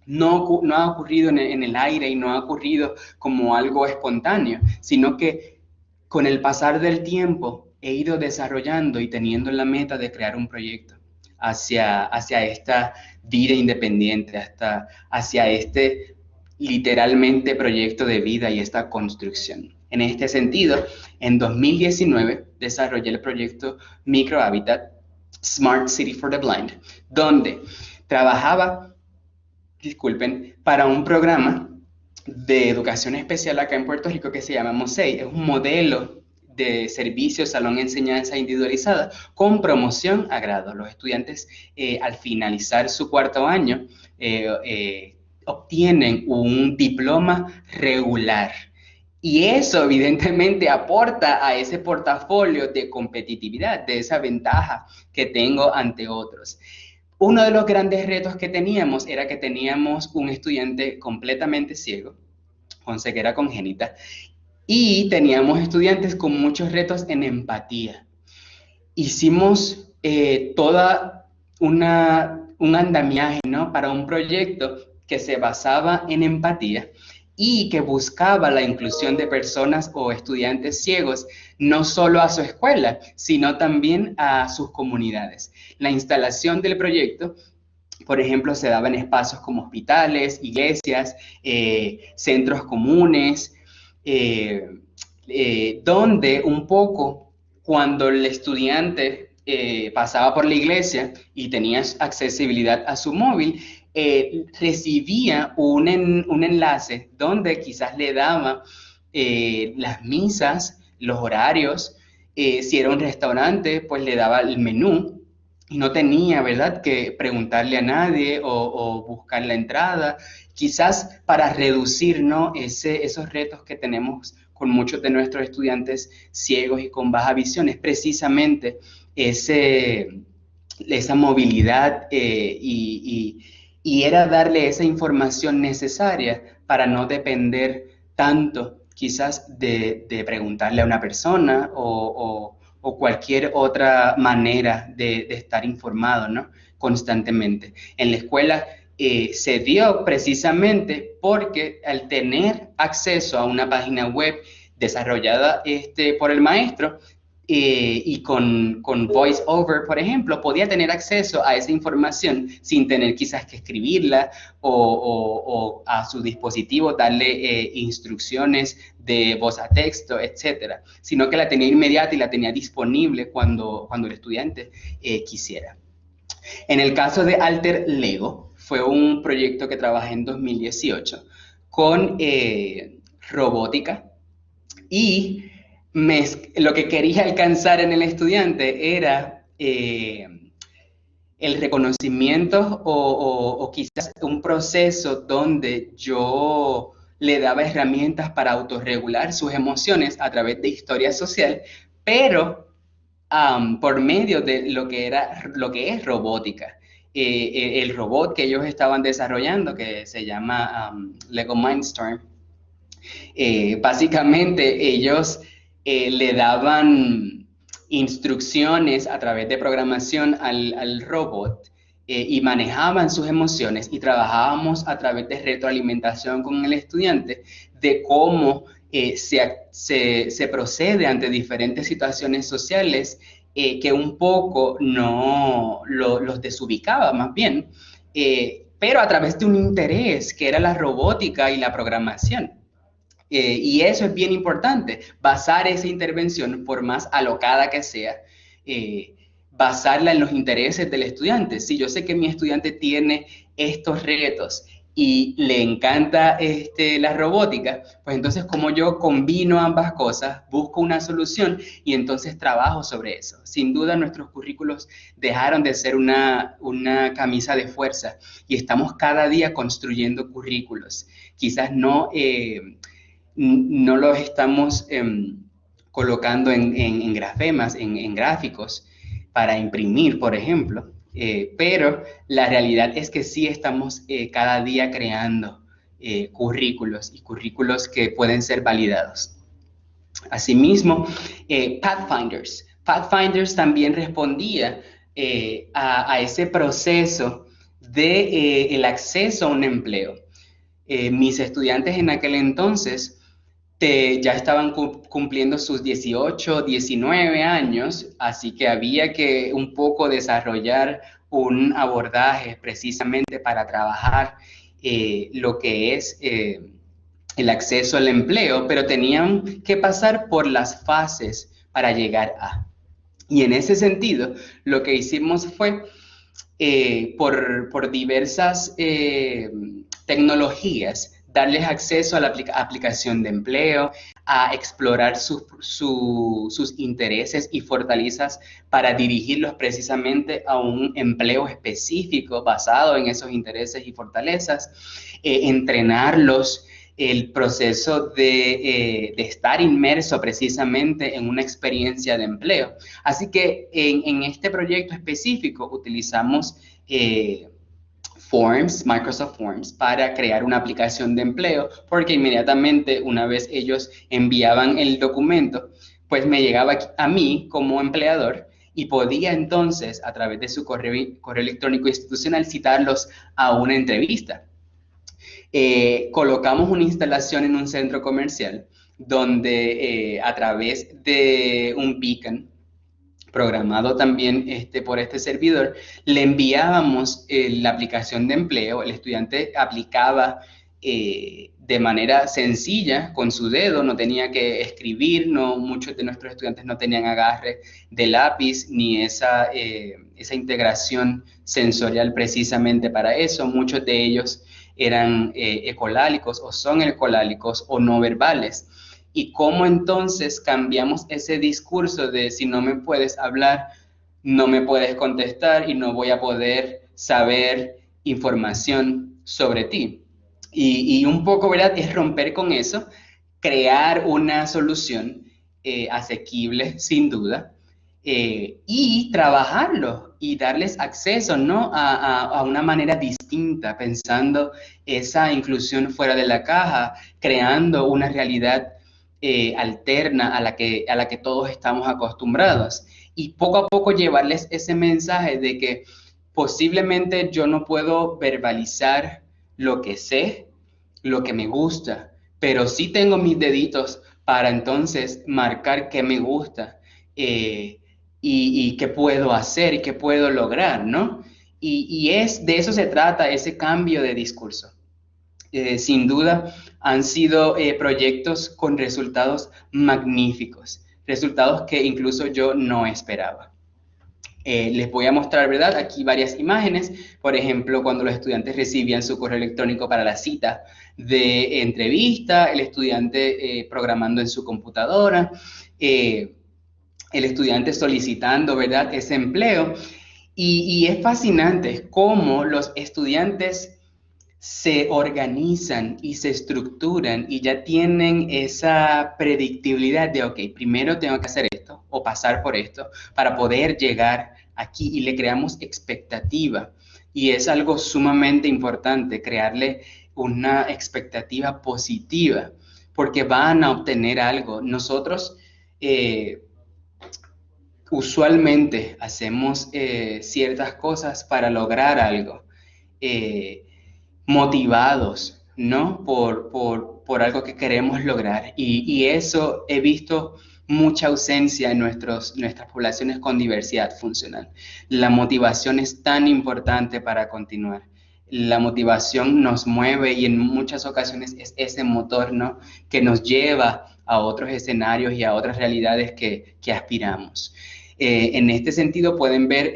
no ha ocurrido en el aire y no ha ocurrido como algo espontáneo, sino que con el pasar del tiempo he ido desarrollando y teniendo la meta de crear un proyecto hacia esta vida independiente, hacia este literalmente proyecto de vida y esta construcción. En este sentido, en 2019 desarrollé el proyecto Microhabitat Smart City for the Blind, donde trabajaba para un programa de educación especial acá en Puerto Rico que se llama MOSEI. Es un modelo de servicio, salón de enseñanza individualizada con promoción a grado. Los estudiantes al finalizar su cuarto año obtienen un diploma regular. Y eso evidentemente aporta a ese portafolio de competitividad, de esa ventaja que tengo ante otros. Uno de los grandes retos que teníamos era que teníamos un estudiante completamente ciego, con ceguera congénita, y teníamos estudiantes con muchos retos en empatía. Hicimos toda un andamiaje, ¿no?, para un proyecto que se basaba en empatía y que buscaba la inclusión de personas o estudiantes ciegos, no solo a su escuela, sino también a sus comunidades. La instalación del proyecto, por ejemplo, se daba en espacios como hospitales, iglesias, centros comunes, donde un poco cuando el estudiante pasaba por la iglesia y tenía accesibilidad a su móvil, recibía un enlace donde quizás le daba las misas, los horarios, si era un restaurante, pues le daba el menú y no tenía, ¿verdad?, que preguntarle a nadie o buscar la entrada, quizás para reducir, ¿no?, esos retos que tenemos con muchos de nuestros estudiantes ciegos y con baja visión, es precisamente esa movilidad y era darle esa información necesaria para no depender tanto quizás de preguntarle a una persona o cualquier otra manera de estar informado, ¿no?, constantemente. En la escuela se dio precisamente porque al tener acceso a una página web desarrollada por el maestro, y con VoiceOver, por ejemplo, podía tener acceso a esa información sin tener quizás que escribirla o a su dispositivo darle instrucciones de voz a texto, etcétera, sino que la tenía inmediata y la tenía disponible cuando el estudiante quisiera. En el caso de Alter Lego, fue un proyecto que trabajé en 2018 con robótica y lo que quería alcanzar en el estudiante era el reconocimiento o quizás un proceso donde yo le daba herramientas para autorregular sus emociones a través de historia social, pero por medio de lo que es robótica. El robot que ellos estaban desarrollando, que se llama Lego Mindstorm, básicamente ellos le daban instrucciones a través de programación al robot y manejaban sus emociones y trabajábamos a través de retroalimentación con el estudiante de cómo se procede ante diferentes situaciones sociales que un poco los desubicaba más bien, pero a través de un interés que era la robótica y la programación. Y eso es bien importante, basar esa intervención, por más alocada que sea, basarla en los intereses del estudiante. Si yo sé que mi estudiante tiene estos retos y le encanta la robótica, pues entonces como yo combino ambas cosas, busco una solución y entonces trabajo sobre eso. Sin duda nuestros currículos dejaron de ser una camisa de fuerza y estamos cada día construyendo currículos. Quizás no los estamos colocando en grafemas, en gráficos para imprimir, por ejemplo, pero la realidad es que sí estamos cada día creando currículos y currículos que pueden ser validados. Asimismo, Pathfinders también respondía a ese proceso de el acceso a un empleo. Mis estudiantes en aquel entonces ya estaban cumpliendo sus 18, 19 años, así que había que un poco desarrollar un abordaje precisamente para trabajar lo que es el acceso al empleo, pero tenían que pasar por las fases para llegar a. Y en ese sentido, lo que hicimos fue, por diversas tecnologías, darles acceso a la aplicación de empleo, a explorar sus intereses y fortalezas para dirigirlos precisamente a un empleo específico basado en esos intereses y fortalezas, entrenarlos el proceso de estar inmerso precisamente en una experiencia de empleo. Así que en este proyecto específico utilizamos Microsoft Forms, para crear una aplicación de empleo, porque inmediatamente una vez ellos enviaban el documento, pues me llegaba a mí como empleador y podía entonces, a través de su correo electrónico institucional, citarlos a una entrevista. Colocamos una instalación en un centro comercial donde a través de un beacon programado también por este servidor, le enviábamos la aplicación de empleo. El estudiante aplicaba de manera sencilla con su dedo, no tenía que escribir, muchos de nuestros estudiantes no tenían agarre de lápiz ni esa integración sensorial precisamente para eso. Muchos de ellos eran ecolálicos o son ecolálicos o no verbales. y cómo entonces cambiamos ese discurso de si no me puedes hablar, no me puedes contestar y no voy a poder saber información sobre ti. Y un poco, ¿verdad? Es romper con eso, crear una solución asequible, sin duda, y trabajarlo y darles acceso, ¿no? A una manera distinta, pensando esa inclusión fuera de la caja, creando una realidad alterna a la que todos estamos acostumbrados. Y poco a poco llevarles ese mensaje de que posiblemente yo no puedo verbalizar lo que sé, lo que me gusta, pero sí tengo mis deditos para entonces marcar qué me gusta y qué puedo hacer y qué puedo lograr, ¿no? De eso se trata ese cambio de discurso. Sin duda han sido proyectos con resultados magníficos, resultados que incluso yo no esperaba. Les voy a mostrar, ¿verdad? Aquí varias imágenes. Por ejemplo, cuando los estudiantes recibían su correo electrónico para la cita de entrevista, el estudiante programando en su computadora, el estudiante solicitando, ¿verdad? Ese empleo. Y es fascinante cómo los estudiantes se organizan y se estructuran y ya tienen esa predictibilidad de, ok, primero tengo que hacer esto o pasar por esto para poder llegar aquí y le creamos expectativa. Y es algo sumamente importante, crearle una expectativa positiva, porque van a obtener algo. Nosotros usualmente hacemos ciertas cosas para lograr algo. Motivados, ¿no? Por algo que queremos lograr. Y eso he visto mucha ausencia en nuestras poblaciones con diversidad funcional. La motivación es tan importante para continuar. La motivación nos mueve y en muchas ocasiones es ese motor, ¿no? Que nos lleva a otros escenarios y a otras realidades que aspiramos. En este sentido pueden ver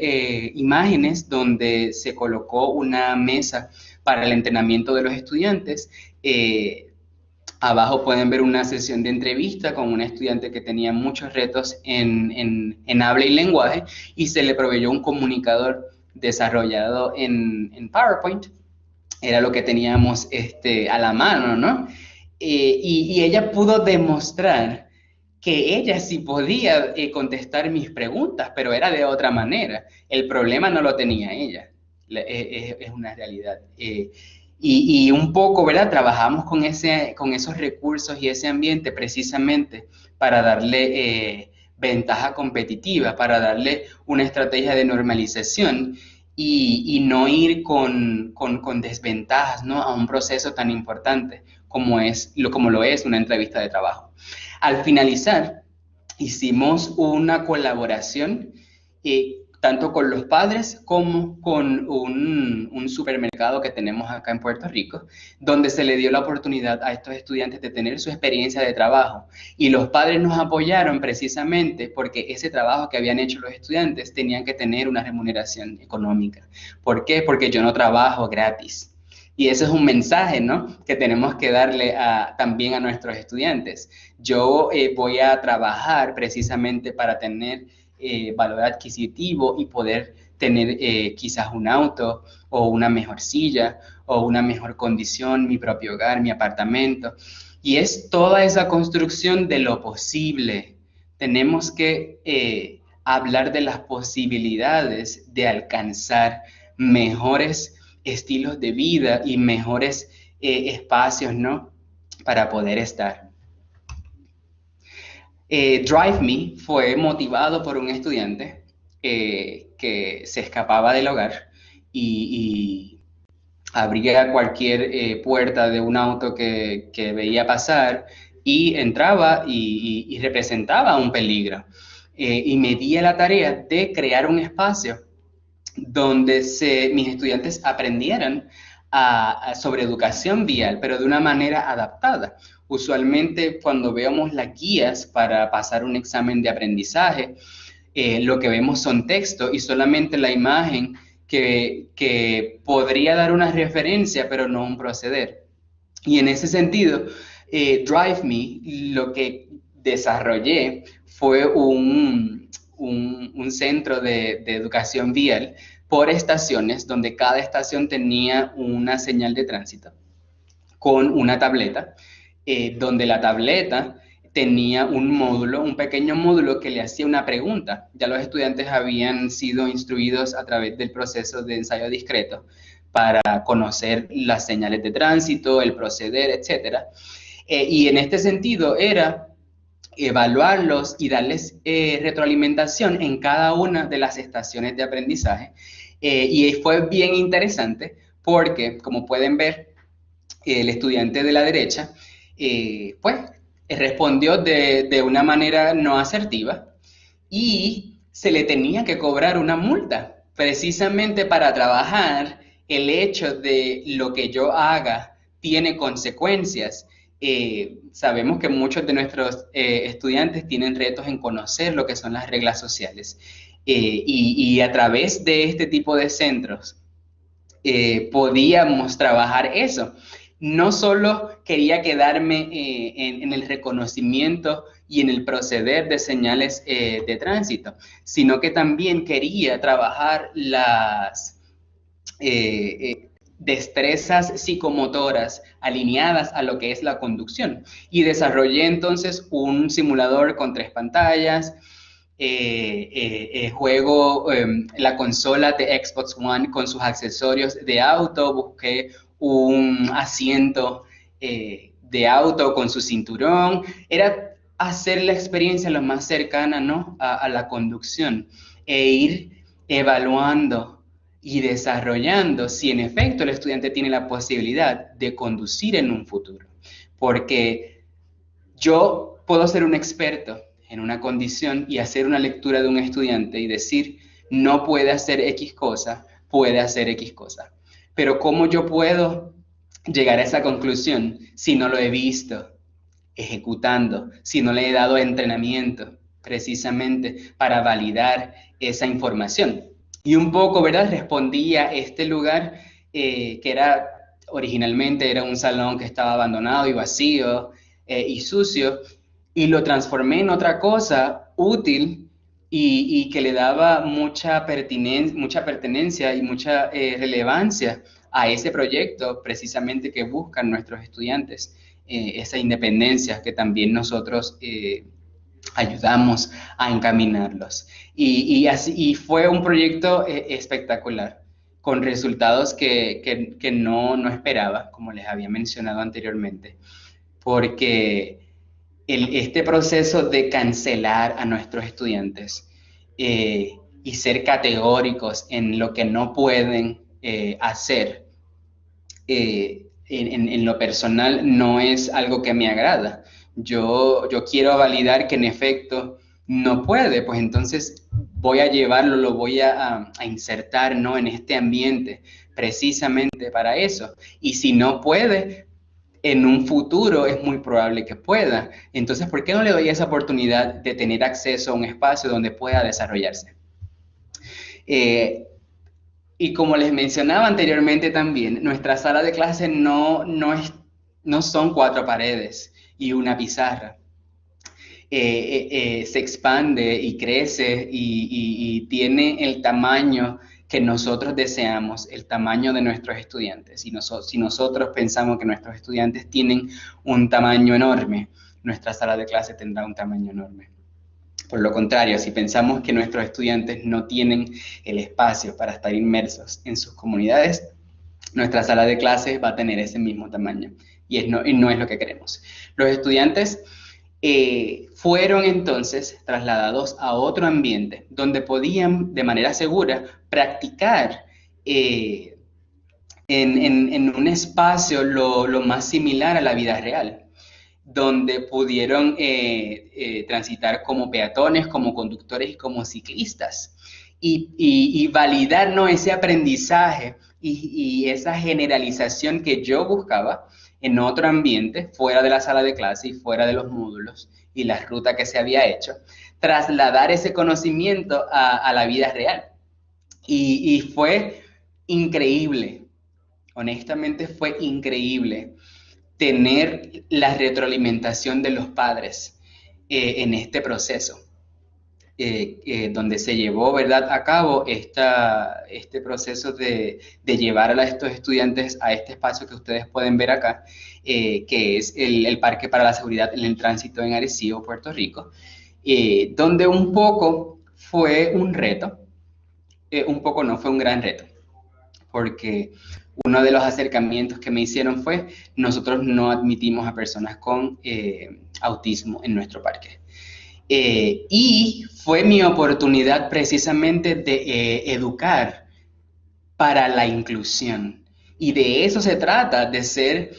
imágenes donde se colocó una mesa para el entrenamiento de los estudiantes. Abajo pueden ver una sesión de entrevista con una estudiante que tenía muchos retos en habla y lenguaje y se le proveyó un comunicador desarrollado en PowerPoint. Era lo que teníamos a la mano, ¿no? Y ella pudo demostrar que ella sí podía contestar mis preguntas, pero era de otra manera. El problema no lo tenía ella. Es una realidad. Y un poco, ¿verdad? Trabajamos con esos recursos y ese ambiente precisamente para darle ventaja competitiva, para darle una estrategia de normalización y no ir con desventajas, ¿no? A un proceso tan importante como lo es una entrevista de trabajo. Al finalizar, hicimos una colaboración tanto con los padres como con un supermercado que tenemos acá en Puerto Rico, donde se le dio la oportunidad a estos estudiantes de tener su experiencia de trabajo. Y los padres nos apoyaron precisamente porque ese trabajo que habían hecho los estudiantes tenían que tener una remuneración económica. ¿Por qué? Porque yo no trabajo gratis. Y ese es un mensaje, ¿no? Que tenemos que darle también a nuestros estudiantes. Yo voy a trabajar precisamente para tener valor adquisitivo y poder tener quizás un auto o una mejor silla o una mejor condición, mi propio hogar, mi apartamento. Y es toda esa construcción de lo posible. Tenemos que hablar de las posibilidades de alcanzar mejores estilos de vida y mejores espacios, ¿no? Para poder estar. Drive Me fue motivado por un estudiante que se escapaba del hogar y abría cualquier puerta de un auto que veía pasar y entraba y representaba un peligro. Y me di a la tarea de crear un espacio donde mis estudiantes aprendieran sobre educación vial, pero de una manera adaptada. Usualmente cuando vemos las guías para pasar un examen de aprendizaje, lo que vemos son textos y solamente la imagen que podría dar una referencia, pero no un proceder. Y en ese sentido, Drive Me, lo que desarrollé fue un centro de educación vial por estaciones, donde cada estación tenía una señal de tránsito con una tableta, donde la tableta tenía un módulo, un pequeño módulo que le hacía una pregunta. Ya los estudiantes habían sido instruidos a través del proceso de ensayo discreto para conocer las señales de tránsito, el proceder, etcétera. Y en este sentido era evaluarlos y darles retroalimentación en cada una de las estaciones de aprendizaje. Y fue bien interesante porque, como pueden ver, el estudiante de la derecha, pues respondió de una manera no asertiva y se le tenía que cobrar una multa, precisamente para trabajar el hecho de lo que yo haga tiene consecuencias. Sabemos que muchos de nuestros estudiantes tienen retos en conocer lo que son las reglas sociales y a través de este tipo de centros podíamos trabajar eso. No solo quería quedarme en el reconocimiento y en el proceder de señales de tránsito, sino que también quería trabajar las destrezas psicomotoras alineadas a lo que es la conducción. Y desarrollé entonces un simulador con 3 pantallas, juego la consola de Xbox One con sus accesorios de auto, busqué un asiento de auto con su cinturón, era hacer la experiencia lo más cercana, ¿no?, a la conducción e ir evaluando y desarrollando si en efecto el estudiante tiene la posibilidad de conducir en un futuro. Porque yo puedo ser un experto en una condición y hacer una lectura de un estudiante y decir, no puede hacer X cosa, puede hacer X cosa. Pero ¿cómo yo puedo llegar a esa conclusión si no lo he visto ejecutando, si no le he dado entrenamiento precisamente para validar esa información? Y un poco, ¿verdad?, respondí a este lugar que era originalmente era un salón que estaba abandonado y vacío y sucio, y lo transformé en otra cosa útil y que le daba mucha pertenencia y mucha relevancia a ese proyecto precisamente que buscan nuestros estudiantes, esa independencia que también nosotros ayudamos a encaminarlos. Y fue un proyecto espectacular, con resultados que no esperaba, como les había mencionado anteriormente, porque este proceso de cancelar a nuestros estudiantes y ser categóricos en lo que no pueden hacer, en lo personal no es algo que me agrada. Yo quiero validar que en efecto no puede, pues entonces voy a llevarlo, lo voy a insertar, ¿no?, en este ambiente precisamente para eso. Y si no puede, en un futuro es muy probable que pueda. Entonces, ¿por qué no le doy esa oportunidad de tener acceso a un espacio donde pueda desarrollarse? Y como les mencionaba anteriormente también, nuestra sala de clase no son 4 paredes y una pizarra. Se expande y crece y tiene el tamaño que nosotros deseamos, el tamaño de nuestros estudiantes. Si nosotros pensamos que nuestros estudiantes tienen un tamaño enorme, nuestra sala de clase tendrá un tamaño enorme. Por lo contrario, si pensamos que nuestros estudiantes no tienen el espacio para estar inmersos en sus comunidades, nuestra sala de clases va a tener ese mismo tamaño y no es lo que queremos. Los estudiantes fueron entonces trasladados a otro ambiente donde podían de manera segura practicar en un espacio lo más similar a la vida real, donde pudieron transitar como peatones, como conductores y como ciclistas, y validar, ¿no?, ese aprendizaje y esa generalización que yo buscaba en otro ambiente, fuera de la sala de clase y fuera de los módulos y la ruta que se había hecho, trasladar ese conocimiento a la vida real. Y fue increíble, honestamente fue increíble, tener la retroalimentación de los padres en este proceso. Donde se llevó, ¿verdad?, a cabo este proceso de llevar a estos estudiantes a este espacio que ustedes pueden ver acá, que es el Parque para la Seguridad en el Tránsito en Arecibo, Puerto Rico, donde un poco fue un reto, un poco no, fue un gran reto, porque uno de los acercamientos que me hicieron fue: nosotros no admitimos a personas con autismo en nuestro parque. Y fue mi oportunidad precisamente de educar para la inclusión. Y de eso se trata, de ser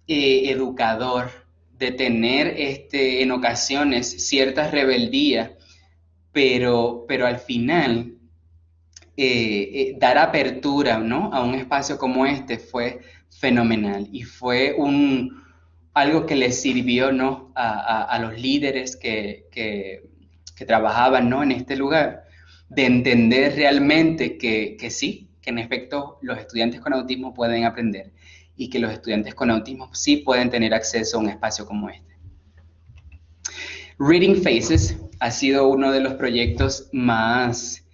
educador, de tener en ocasiones cierta rebeldía, pero al final dar apertura, ¿no?, a un espacio como este fue fenomenal y fue algo que les sirvió, ¿no?, a los líderes que trabajaban, ¿no?, en este lugar, de entender realmente que sí, que en efecto los estudiantes con autismo pueden aprender y que los estudiantes con autismo sí pueden tener acceso a un espacio como este. Reading Faces ha sido uno de los proyectos más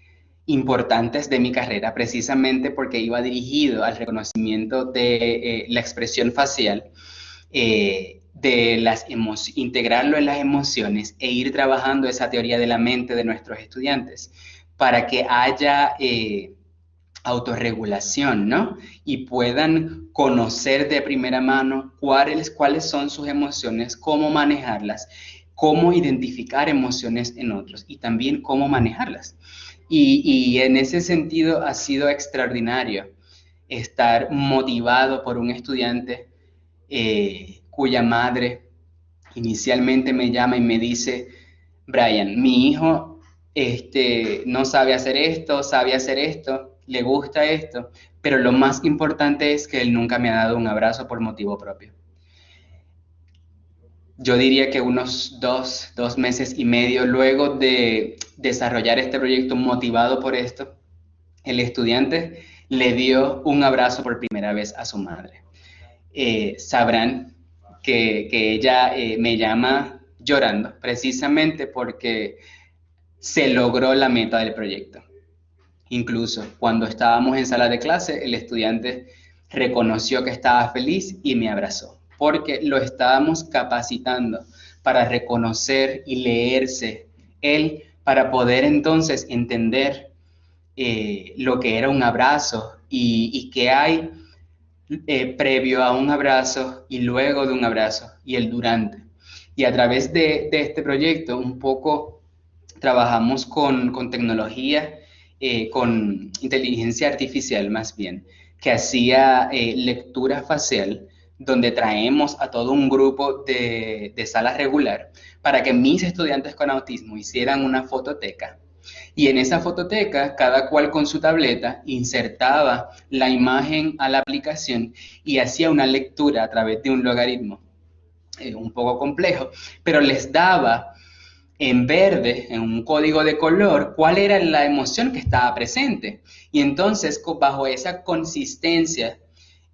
importantes de mi carrera, precisamente porque iba dirigido al reconocimiento de la expresión facial, integrarlo en las emociones e ir trabajando esa teoría de la mente de nuestros estudiantes para que haya autorregulación, ¿no? Y puedan conocer de primera mano cuáles son sus emociones, cómo manejarlas, cómo identificar emociones en otros y también cómo manejarlas. Y en ese sentido ha sido extraordinario estar motivado por un estudiante cuya madre inicialmente me llama y me dice: Brian, mi hijo no sabe hacer esto, le gusta esto, pero lo más importante es que él nunca me ha dado un abrazo por motivo propio. Yo diría que unos dos meses y medio luego de desarrollar este proyecto motivado por esto, el estudiante le dio un abrazo por primera vez a su madre. Sabrán que ella me llama llorando precisamente porque se logró la meta del proyecto. Incluso cuando estábamos en sala de clase, el estudiante reconoció que estaba feliz y me abrazó, porque lo estábamos capacitando para reconocer y leerse él, para poder entonces entender lo que era un abrazo y qué hay previo a un abrazo y luego de un abrazo y el durante. Y a través de este proyecto un poco trabajamos con tecnología, con inteligencia artificial más bien, que hacía lectura facial, donde traemos a todo un grupo de sala regular para que mis estudiantes con autismo hicieran una fototeca. Y en esa fototeca, cada cual con su tableta insertaba la imagen a la aplicación y hacía una lectura a través de un logaritmo un poco complejo, pero les daba en verde, en un código de color, cuál era la emoción que estaba presente. Y entonces, bajo esa consistencia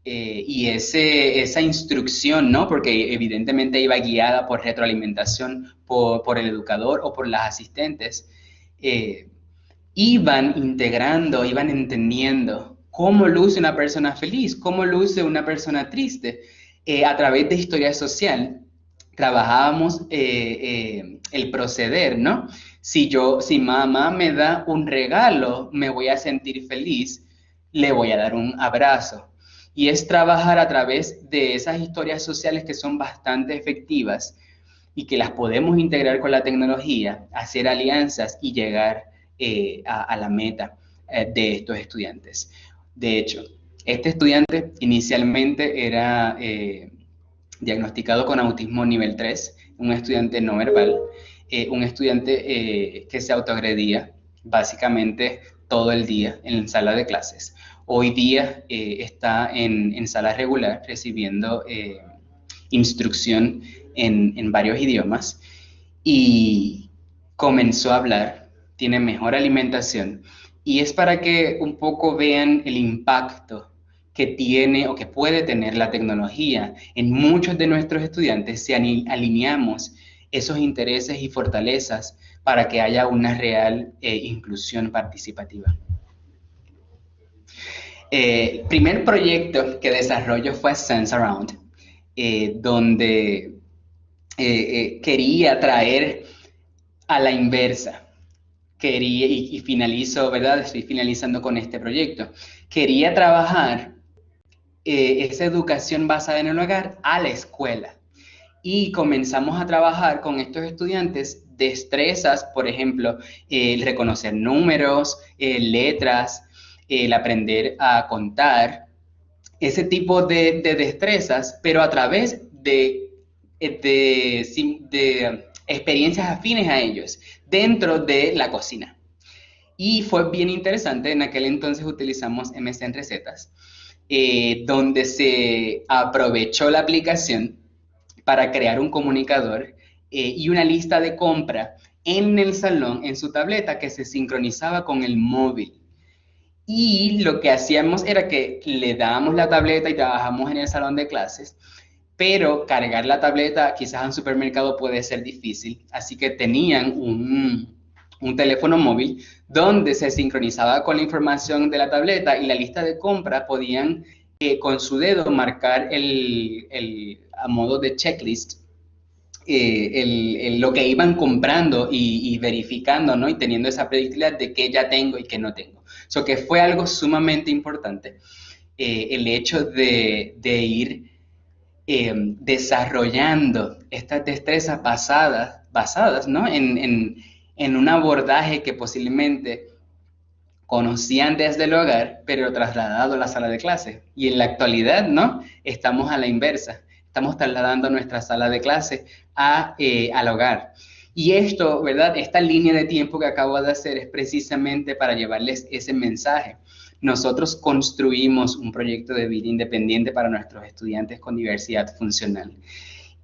y esa instrucción, ¿no?, porque evidentemente iba guiada por retroalimentación por el educador o por las asistentes, iban integrando, iban entendiendo cómo luce una persona feliz, cómo luce una persona triste. A través de historia social, trabajábamos el proceder, ¿no? Si mamá me da un regalo, me voy a sentir feliz, le voy a dar un abrazo. Y es trabajar a través de esas historias sociales que son bastante efectivas y que las podemos integrar con la tecnología, hacer alianzas y llegar a la meta de estos estudiantes. De hecho, este estudiante inicialmente era diagnosticado con autismo nivel 3, un estudiante no verbal, un estudiante que se autoagredía básicamente todo el día en sala de clases. Hoy día está en sala regular recibiendo instrucción en varios idiomas y comenzó a hablar, tiene mejor alimentación y es para que un poco vean el impacto que tiene o que puede tener la tecnología en muchos de nuestros estudiantes si alineamos esos intereses y fortalezas para que haya una real inclusión participativa. El primer proyecto que desarrollo fue Sense Around, donde quería traer a la inversa. Y finalizo, ¿verdad? Estoy finalizando con este proyecto. Quería trabajar esa educación basada en el hogar a la escuela. Y comenzamos a trabajar con estos estudiantes destrezas, por ejemplo, el reconocer números, letras, el aprender a contar, ese tipo de destrezas, pero a través de experiencias afines a ellos dentro de la cocina. Y fue bien interesante, en aquel entonces utilizamos MSN Recetas, donde se aprovechó la aplicación para crear un comunicador y una lista de compra en el salón, en su tableta, que se sincronizaba con el móvil. Y lo que hacíamos era que le dábamos la tableta y trabajamos en el salón de clases, pero cargar la tableta quizás en un supermercado puede ser difícil, así que tenían un teléfono móvil donde se sincronizaba con la información de la tableta y la lista de compra podían con su dedo marcar a modo de checklist lo que iban comprando y verificando, ¿no? Y teniendo esa predictibilidad de qué ya tengo y qué no tengo. So que fue algo sumamente importante, el hecho de ir desarrollando estas destrezas basadas, ¿no? en un abordaje que posiblemente conocían desde el hogar, pero trasladado a la sala de clase. Y en la actualidad, ¿no? Estamos a la inversa. Estamos trasladando nuestra sala de clase al hogar. Y esto, ¿verdad? Esta línea de tiempo que acabo de hacer es precisamente para llevarles ese mensaje. Nosotros construimos un proyecto de vida independiente para nuestros estudiantes con diversidad funcional.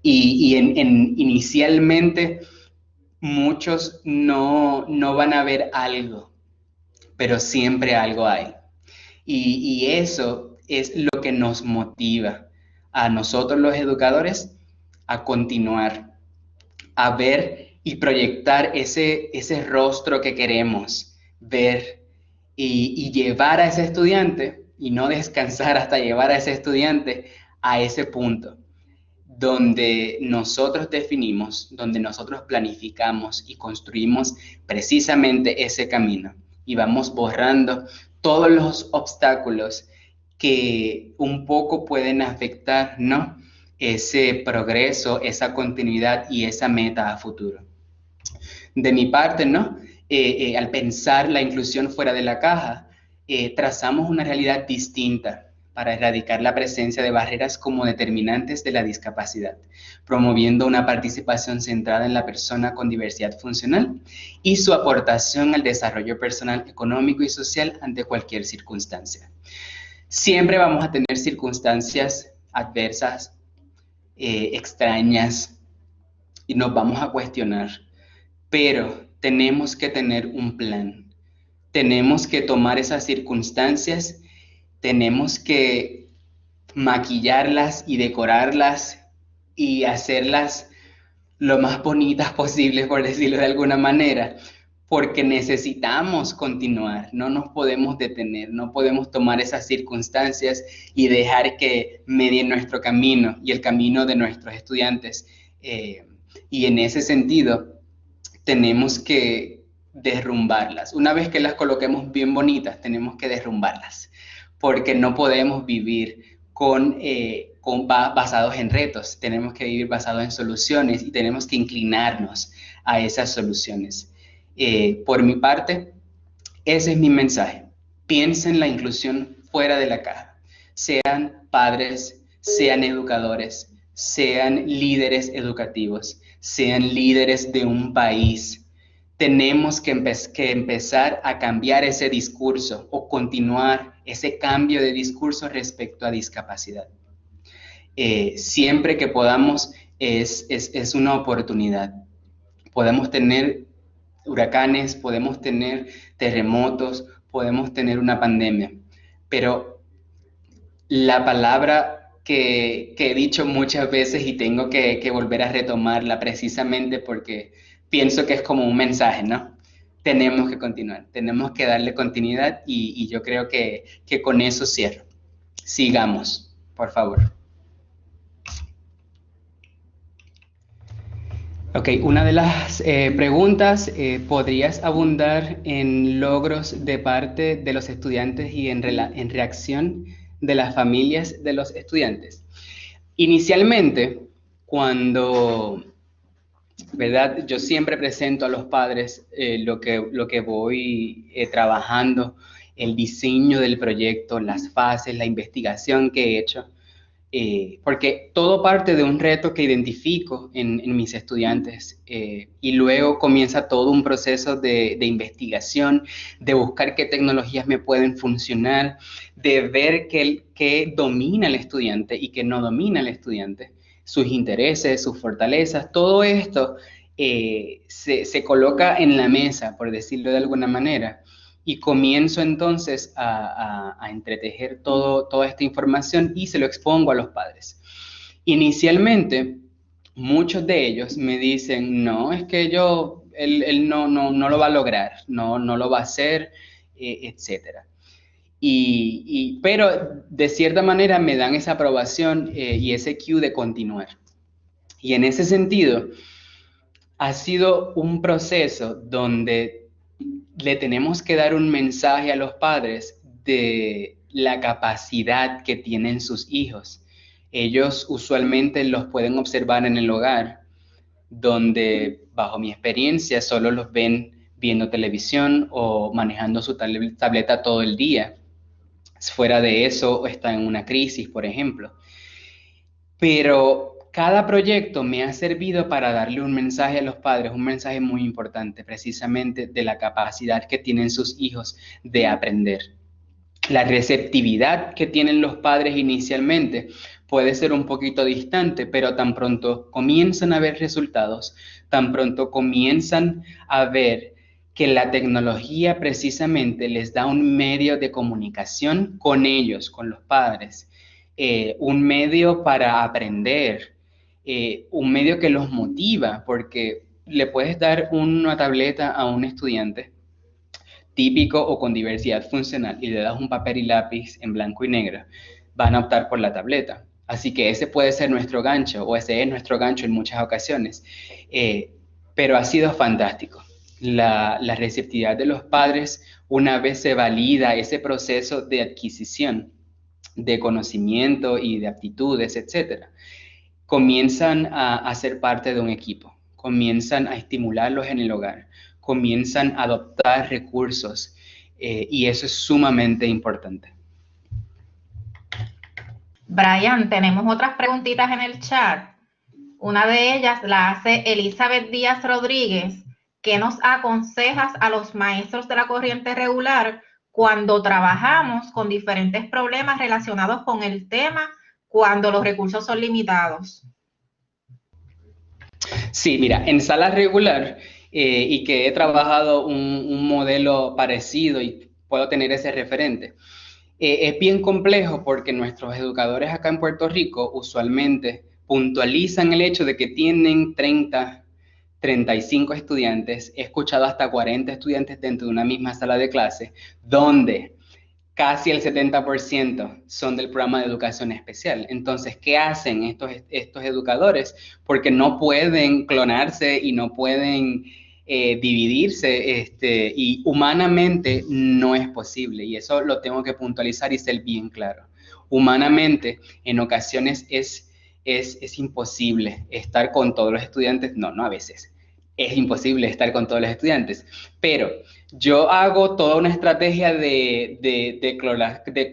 Inicialmente, muchos no van a ver algo, pero siempre algo hay. Y eso es lo que nos motiva a nosotros los educadores a continuar, a ver y proyectar ese rostro que queremos ver y llevar a ese estudiante y no descansar hasta llevar a ese estudiante a ese punto donde nosotros definimos, donde nosotros planificamos y construimos precisamente ese camino y vamos borrando todos los obstáculos que un poco pueden afectar, ¿no? Ese progreso, esa continuidad y esa meta a futuro. De mi parte, ¿no? Al pensar la inclusión fuera de la caja, trazamos una realidad distinta para erradicar la presencia de barreras como determinantes de la discapacidad, promoviendo una participación centrada en la persona con diversidad funcional y su aportación al desarrollo personal, económico y social ante cualquier circunstancia. Siempre vamos a tener circunstancias adversas, extrañas, y nos vamos a cuestionar, pero tenemos que tener un plan. Tenemos que tomar esas circunstancias, tenemos que maquillarlas y decorarlas y hacerlas lo más bonitas posible, por decirlo de alguna manera, porque necesitamos continuar, no nos podemos detener, no podemos tomar esas circunstancias y dejar que medien nuestro camino y el camino de nuestros estudiantes. Y en ese sentido, tenemos que derrumbarlas. Una vez que las coloquemos bien bonitas, tenemos que derrumbarlas, porque no podemos vivir basados en retos, tenemos que vivir basados en soluciones y tenemos que inclinarnos a esas soluciones. Por mi parte, ese es mi mensaje. Piensen la inclusión fuera de la caja. Sean padres, sean educadores, sean líderes educativos, sean líderes de un país. Tenemos que empezar a cambiar ese discurso o continuar ese cambio de discurso respecto a discapacidad. Siempre que podamos es una oportunidad. Podemos tener huracanes, podemos tener terremotos, podemos tener una pandemia, pero La palabra que he dicho muchas veces y tengo que volver a retomarla precisamente porque pienso que es como un mensaje, ¿no? Tenemos que continuar, tenemos que darle continuidad y yo creo que con eso cierro. Sigamos, por favor. Ok, una de las preguntas, ¿podrías abundar en logros de parte de los estudiantes y en reacción de las familias de los estudiantes? Inicialmente, cuando, ¿verdad? Yo siempre presento a los padres lo que voy trabajando, el diseño del proyecto, las fases, la investigación que he hecho, porque todo parte de un reto que identifico en mis estudiantes y luego comienza todo un proceso de investigación, de buscar qué tecnologías me pueden funcionar, de ver qué domina el estudiante y qué no domina el estudiante, sus intereses, sus fortalezas, todo esto se coloca en la mesa, por decirlo de alguna manera, y comienzo entonces a entretejer toda esta información y se lo expongo a los padres. Inicialmente, muchos de ellos me dicen, no, es que él no lo va a lograr, no lo va a hacer, etcétera. Pero de cierta manera me dan esa aprobación y ese cue de continuar. Y en ese sentido, ha sido un proceso donde le tenemos que dar un mensaje a los padres de la capacidad que tienen sus hijos. Ellos usualmente los pueden observar en el hogar, donde bajo mi experiencia solo los ven viendo televisión o manejando su tableta todo el día. Fuera de eso, está en una crisis, por ejemplo. Pero cada proyecto me ha servido para darle un mensaje a los padres, un mensaje muy importante, precisamente de la capacidad que tienen sus hijos de aprender. La receptividad que tienen los padres inicialmente puede ser un poquito distante, pero tan pronto comienzan a ver resultados, tan pronto comienzan a ver que la tecnología precisamente les da un medio de comunicación con ellos, con los padres, un medio para aprender, un medio que los motiva, porque le puedes dar una tableta a un estudiante típico o con diversidad funcional y le das un papel y lápiz en blanco y negro, van a optar por la tableta. Así que ese puede ser nuestro gancho o ese es nuestro gancho en muchas ocasiones. Pero ha sido fantástico. La receptividad de los padres, una vez se valida ese proceso de adquisición de conocimiento y de aptitudes, etcétera, comienzan a ser parte de un equipo, comienzan a estimularlos en el hogar, comienzan a adoptar recursos y eso es sumamente importante. Brian, tenemos otras preguntitas en el chat. Una de ellas la hace Elizabeth Díaz Rodríguez. ¿Qué nos aconsejas a los maestros de la corriente regular cuando trabajamos con diferentes problemas relacionados con el tema, cuando los recursos son limitados? Sí, mira, en sala regular y que he trabajado un modelo parecido y puedo tener ese referente, es bien complejo porque nuestros educadores acá en Puerto Rico usualmente puntualizan el hecho de que tienen 35 estudiantes. He escuchado hasta 40 estudiantes dentro de una misma sala de clase, donde casi el 70% son del programa de educación especial. Entonces, ¿qué hacen estos educadores? Porque no pueden clonarse y no pueden dividirse y humanamente no es posible. Y eso lo tengo que puntualizar y ser bien claro. Humanamente, en ocasiones es imposible estar con todos los estudiantes. No a veces. Es imposible estar con todos los estudiantes, pero yo hago toda una estrategia de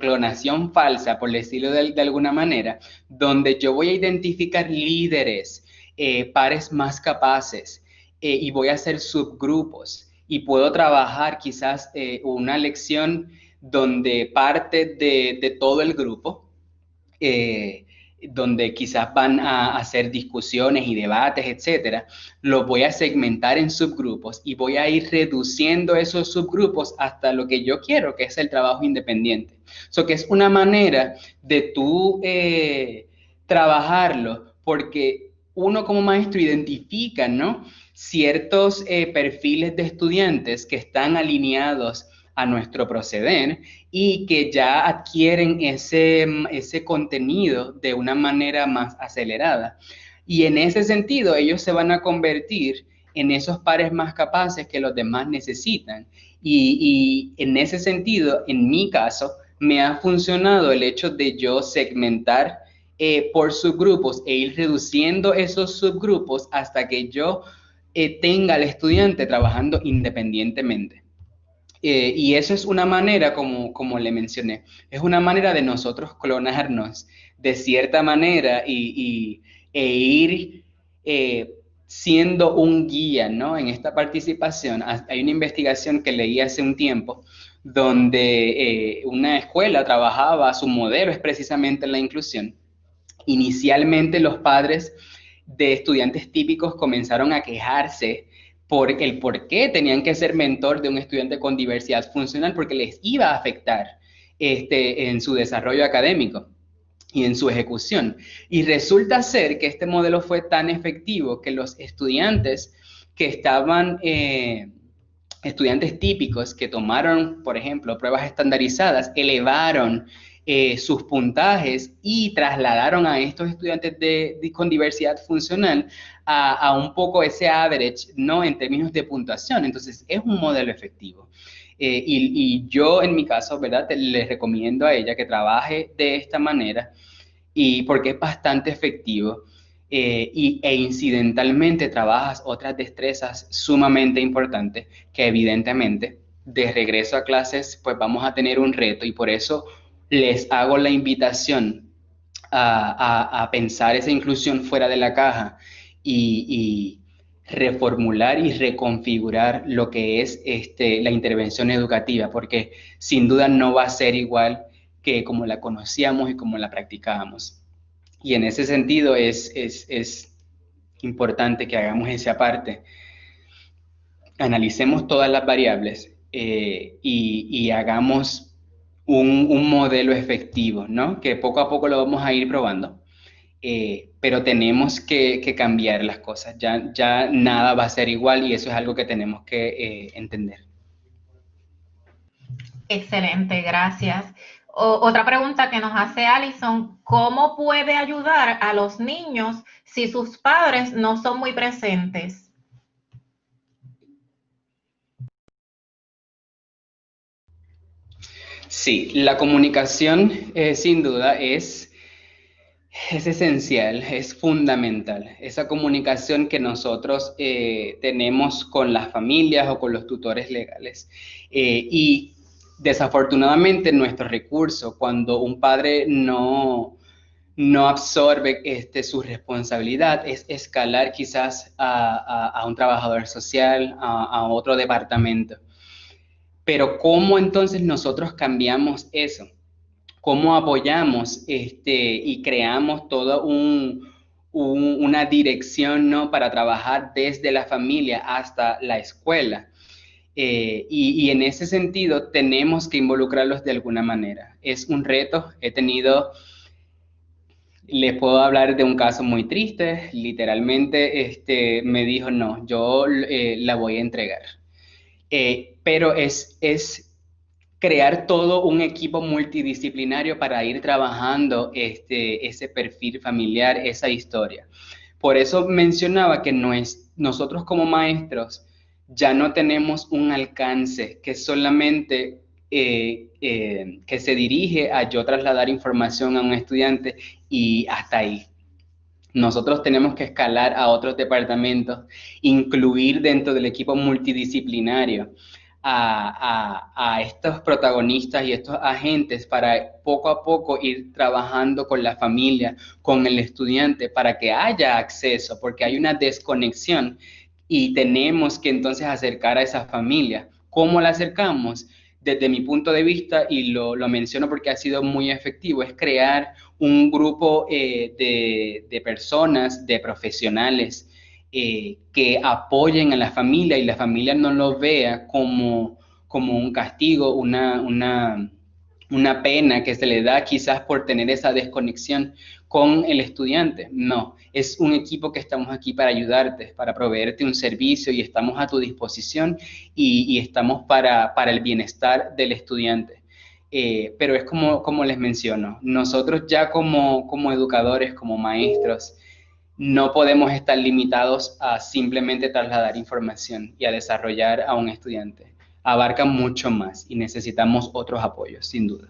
clonación falsa, por decirlo de alguna manera, donde yo voy a identificar líderes, pares más capaces, y voy a hacer subgrupos y puedo trabajar quizás una lección donde parte de todo el grupo donde quizás van a hacer discusiones y debates, etcétera, los voy a segmentar en subgrupos y voy a ir reduciendo esos subgrupos hasta lo que yo quiero, que es el trabajo independiente. So que es una manera de tú trabajarlo, porque uno como maestro identifica, ¿no?, ciertos perfiles de estudiantes que están alineados a nuestro proceder y que ya adquieren ese contenido de una manera más acelerada. Y en ese sentido, ellos se van a convertir en esos pares más capaces que los demás necesitan. Y en ese sentido, en mi caso, me ha funcionado el hecho de yo segmentar por subgrupos e ir reduciendo esos subgrupos hasta que yo tenga al estudiante trabajando independientemente. Y eso es una manera, como le mencioné, es una manera de nosotros clonarnos de cierta manera e ir siendo un guía, ¿no?, en esta participación. Hay una investigación que leí hace un tiempo donde una escuela trabajaba, su modelo es precisamente la inclusión. Inicialmente los padres de estudiantes típicos comenzaron a quejarse por el por qué tenían que ser mentor de un estudiante con diversidad funcional, porque les iba a afectar en su desarrollo académico y en su ejecución. Y resulta ser que este modelo fue tan efectivo que los estudiantes que estaban, estudiantes típicos que tomaron, por ejemplo, pruebas estandarizadas, elevaron sus puntajes y trasladaron a estos estudiantes con diversidad funcional a un poco ese average, ¿no?, en términos de puntuación. Entonces, es un modelo efectivo. Y yo, en mi caso, ¿verdad?, les recomiendo a ella que trabaje de esta manera, y porque es bastante efectivo. E incidentalmente trabajas otras destrezas sumamente importantes que evidentemente de regreso a clases pues vamos a tener un reto, y por eso les hago la invitación a pensar esa inclusión fuera de la caja y reformular y reconfigurar lo que es la intervención educativa, porque sin duda no va a ser igual que como la conocíamos y como la practicábamos. Y en ese sentido es importante que hagamos esa parte, analicemos todas las variables y hagamos un modelo efectivo, ¿no?, que poco a poco lo vamos a ir probando, pero tenemos que cambiar las cosas, ya nada va a ser igual, y eso es algo que tenemos que entender. Excelente, gracias. Otra pregunta que nos hace Alison: ¿cómo puede ayudar a los niños si sus padres no son muy presentes? Sí, la comunicación sin duda es esencial, es fundamental. Esa comunicación que nosotros tenemos con las familias o con los tutores legales. Y desafortunadamente nuestro recurso, cuando un padre no absorbe su responsabilidad, es escalar quizás a un trabajador social, a otro departamento. Pero ¿cómo entonces nosotros cambiamos eso? ¿Cómo apoyamos y creamos toda una dirección, ¿no?, para trabajar desde la familia hasta la escuela? Y en ese sentido tenemos que involucrarlos de alguna manera. Es un reto. Les puedo hablar de un caso muy triste. Literalmente me dijo, no, yo la voy a entregar. Pero es crear todo un equipo multidisciplinario para ir trabajando ese perfil familiar, esa historia. Por eso mencionaba que nosotros como maestros ya no tenemos un alcance que solamente que se dirige a yo trasladar información a un estudiante y hasta ahí. Nosotros tenemos que escalar a otros departamentos, incluir dentro del equipo multidisciplinario a estos protagonistas y estos agentes para poco a poco ir trabajando con la familia, con el estudiante, para que haya acceso, porque hay una desconexión y tenemos que entonces acercar a esa familia. ¿Cómo la acercamos? desde mi punto de vista, y lo menciono porque ha sido muy efectivo, es crear un grupo de personas, de profesionales, que apoyen a la familia y la familia no lo vea como un castigo, una pena que se le da quizás por tener esa desconexión con el estudiante. No, es un equipo que estamos aquí para ayudarte, para proveerte un servicio y estamos a tu disposición y estamos para el bienestar del estudiante. Pero es como les menciono, nosotros ya como educadores, como maestros, no podemos estar limitados a simplemente trasladar información y a desarrollar a un estudiante. Abarca mucho más y necesitamos otros apoyos, sin duda.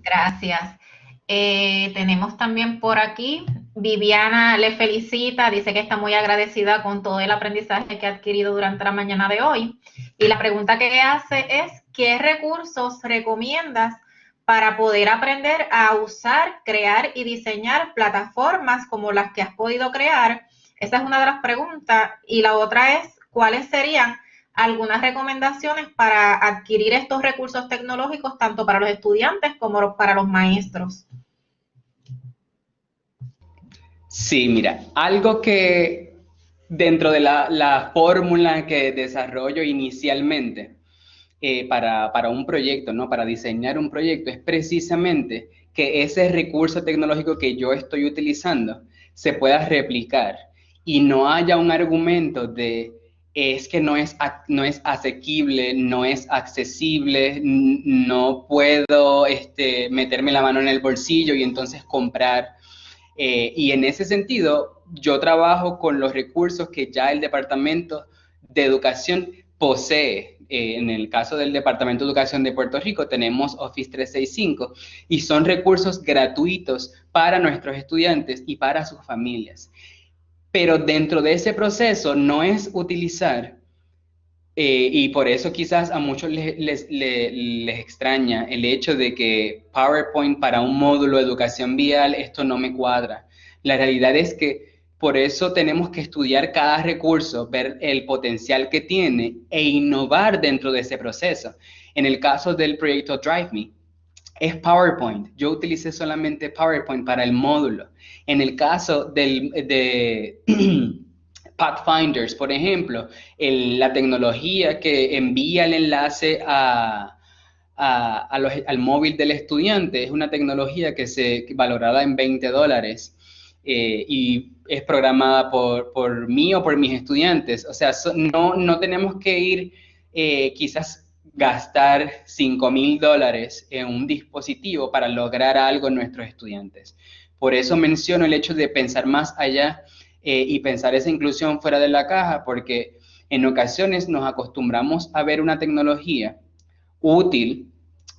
Gracias. Tenemos también por aquí, Viviana le felicita, dice que está muy agradecida con todo el aprendizaje que ha adquirido durante la mañana de hoy. Y la pregunta que hace es, ¿qué recursos recomiendas para poder aprender a usar, crear y diseñar plataformas como las que has podido crear? Esa es una de las preguntas. Y la otra es, ¿cuáles serían algunas recomendaciones para adquirir estos recursos tecnológicos tanto para los estudiantes como para los maestros? Sí, mira, algo que dentro de la fórmula que desarrollo inicialmente para un proyecto, ¿no? Para diseñar un proyecto, es precisamente que ese recurso tecnológico que yo estoy utilizando se pueda replicar y no haya un argumento de es que no es asequible, no es accesible, no puedo meterme la mano en el bolsillo y entonces comprar. Y en ese sentido, yo trabajo con los recursos que ya el Departamento de Educación posee. En el caso del Departamento de Educación de Puerto Rico, tenemos Office 365 y son recursos gratuitos para nuestros estudiantes y para sus familias. Pero dentro de ese proceso no es utilizar, y por eso quizás a muchos les extraña el hecho de que PowerPoint para un módulo de educación vial, esto no me cuadra. La realidad es que por eso tenemos que estudiar cada recurso, ver el potencial que tiene e innovar dentro de ese proceso. En el caso del proyecto Drive Me, es PowerPoint. Yo utilicé solamente PowerPoint para el módulo. En el caso de Pathfinders, por ejemplo, la tecnología que envía el enlace al móvil del estudiante es una tecnología que se valorada en $20 y es programada por mí o por mis estudiantes. O sea, no tenemos que ir quizás gastar $5,000 en un dispositivo para lograr algo en nuestros estudiantes. Por eso menciono el hecho de pensar más allá y pensar esa inclusión fuera de la caja, porque en ocasiones nos acostumbramos a ver una tecnología útil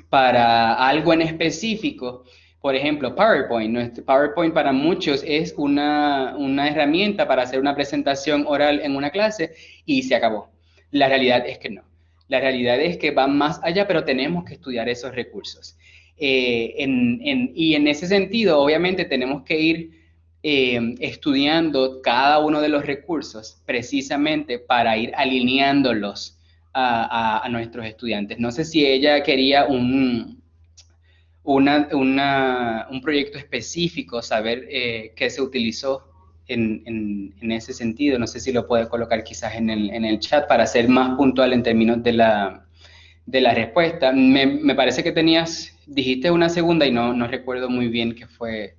para algo en específico. Por ejemplo, PowerPoint. PowerPoint para muchos es una herramienta para hacer una presentación oral en una clase y se acabó. La realidad es que no. La realidad es que van más allá, pero tenemos que estudiar esos recursos. Y en ese sentido, obviamente, tenemos que ir estudiando cada uno de los recursos precisamente para ir alineándolos a nuestros estudiantes. No sé si ella quería un proyecto específico, saber qué se utilizó en ese sentido. No sé si lo puede colocar quizás en el chat para ser más puntual en términos de la respuesta. Me parece que dijiste una segunda y no recuerdo muy bien qué fue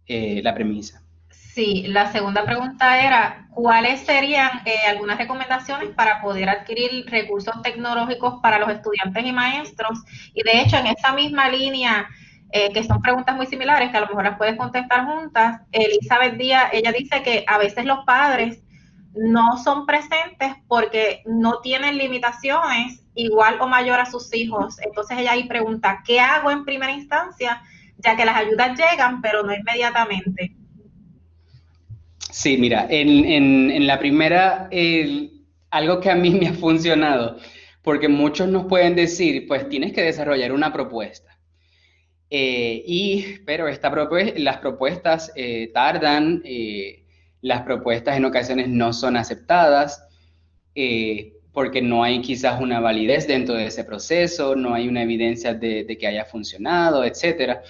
la premisa. Sí, la segunda pregunta era, ¿cuáles serían algunas recomendaciones para poder adquirir recursos tecnológicos para los estudiantes y maestros? Y de hecho, en esa misma línea, que son preguntas muy similares, que a lo mejor las puedes contestar juntas, Elizabeth Díaz, ella dice que a veces los padres no son presentes porque no tienen limitaciones igual o mayor a sus hijos. Entonces ella ahí pregunta, ¿qué hago en primera instancia? Ya que las ayudas llegan, pero no inmediatamente. Sí, mira, en la primera, algo que a mí me ha funcionado, porque muchos nos pueden decir, pues tienes que desarrollar una propuesta. Pero las propuestas tardan, las propuestas en ocasiones no son aceptadas, porque no hay quizás una validez dentro de ese proceso, no hay una evidencia de que haya funcionado, etcétera.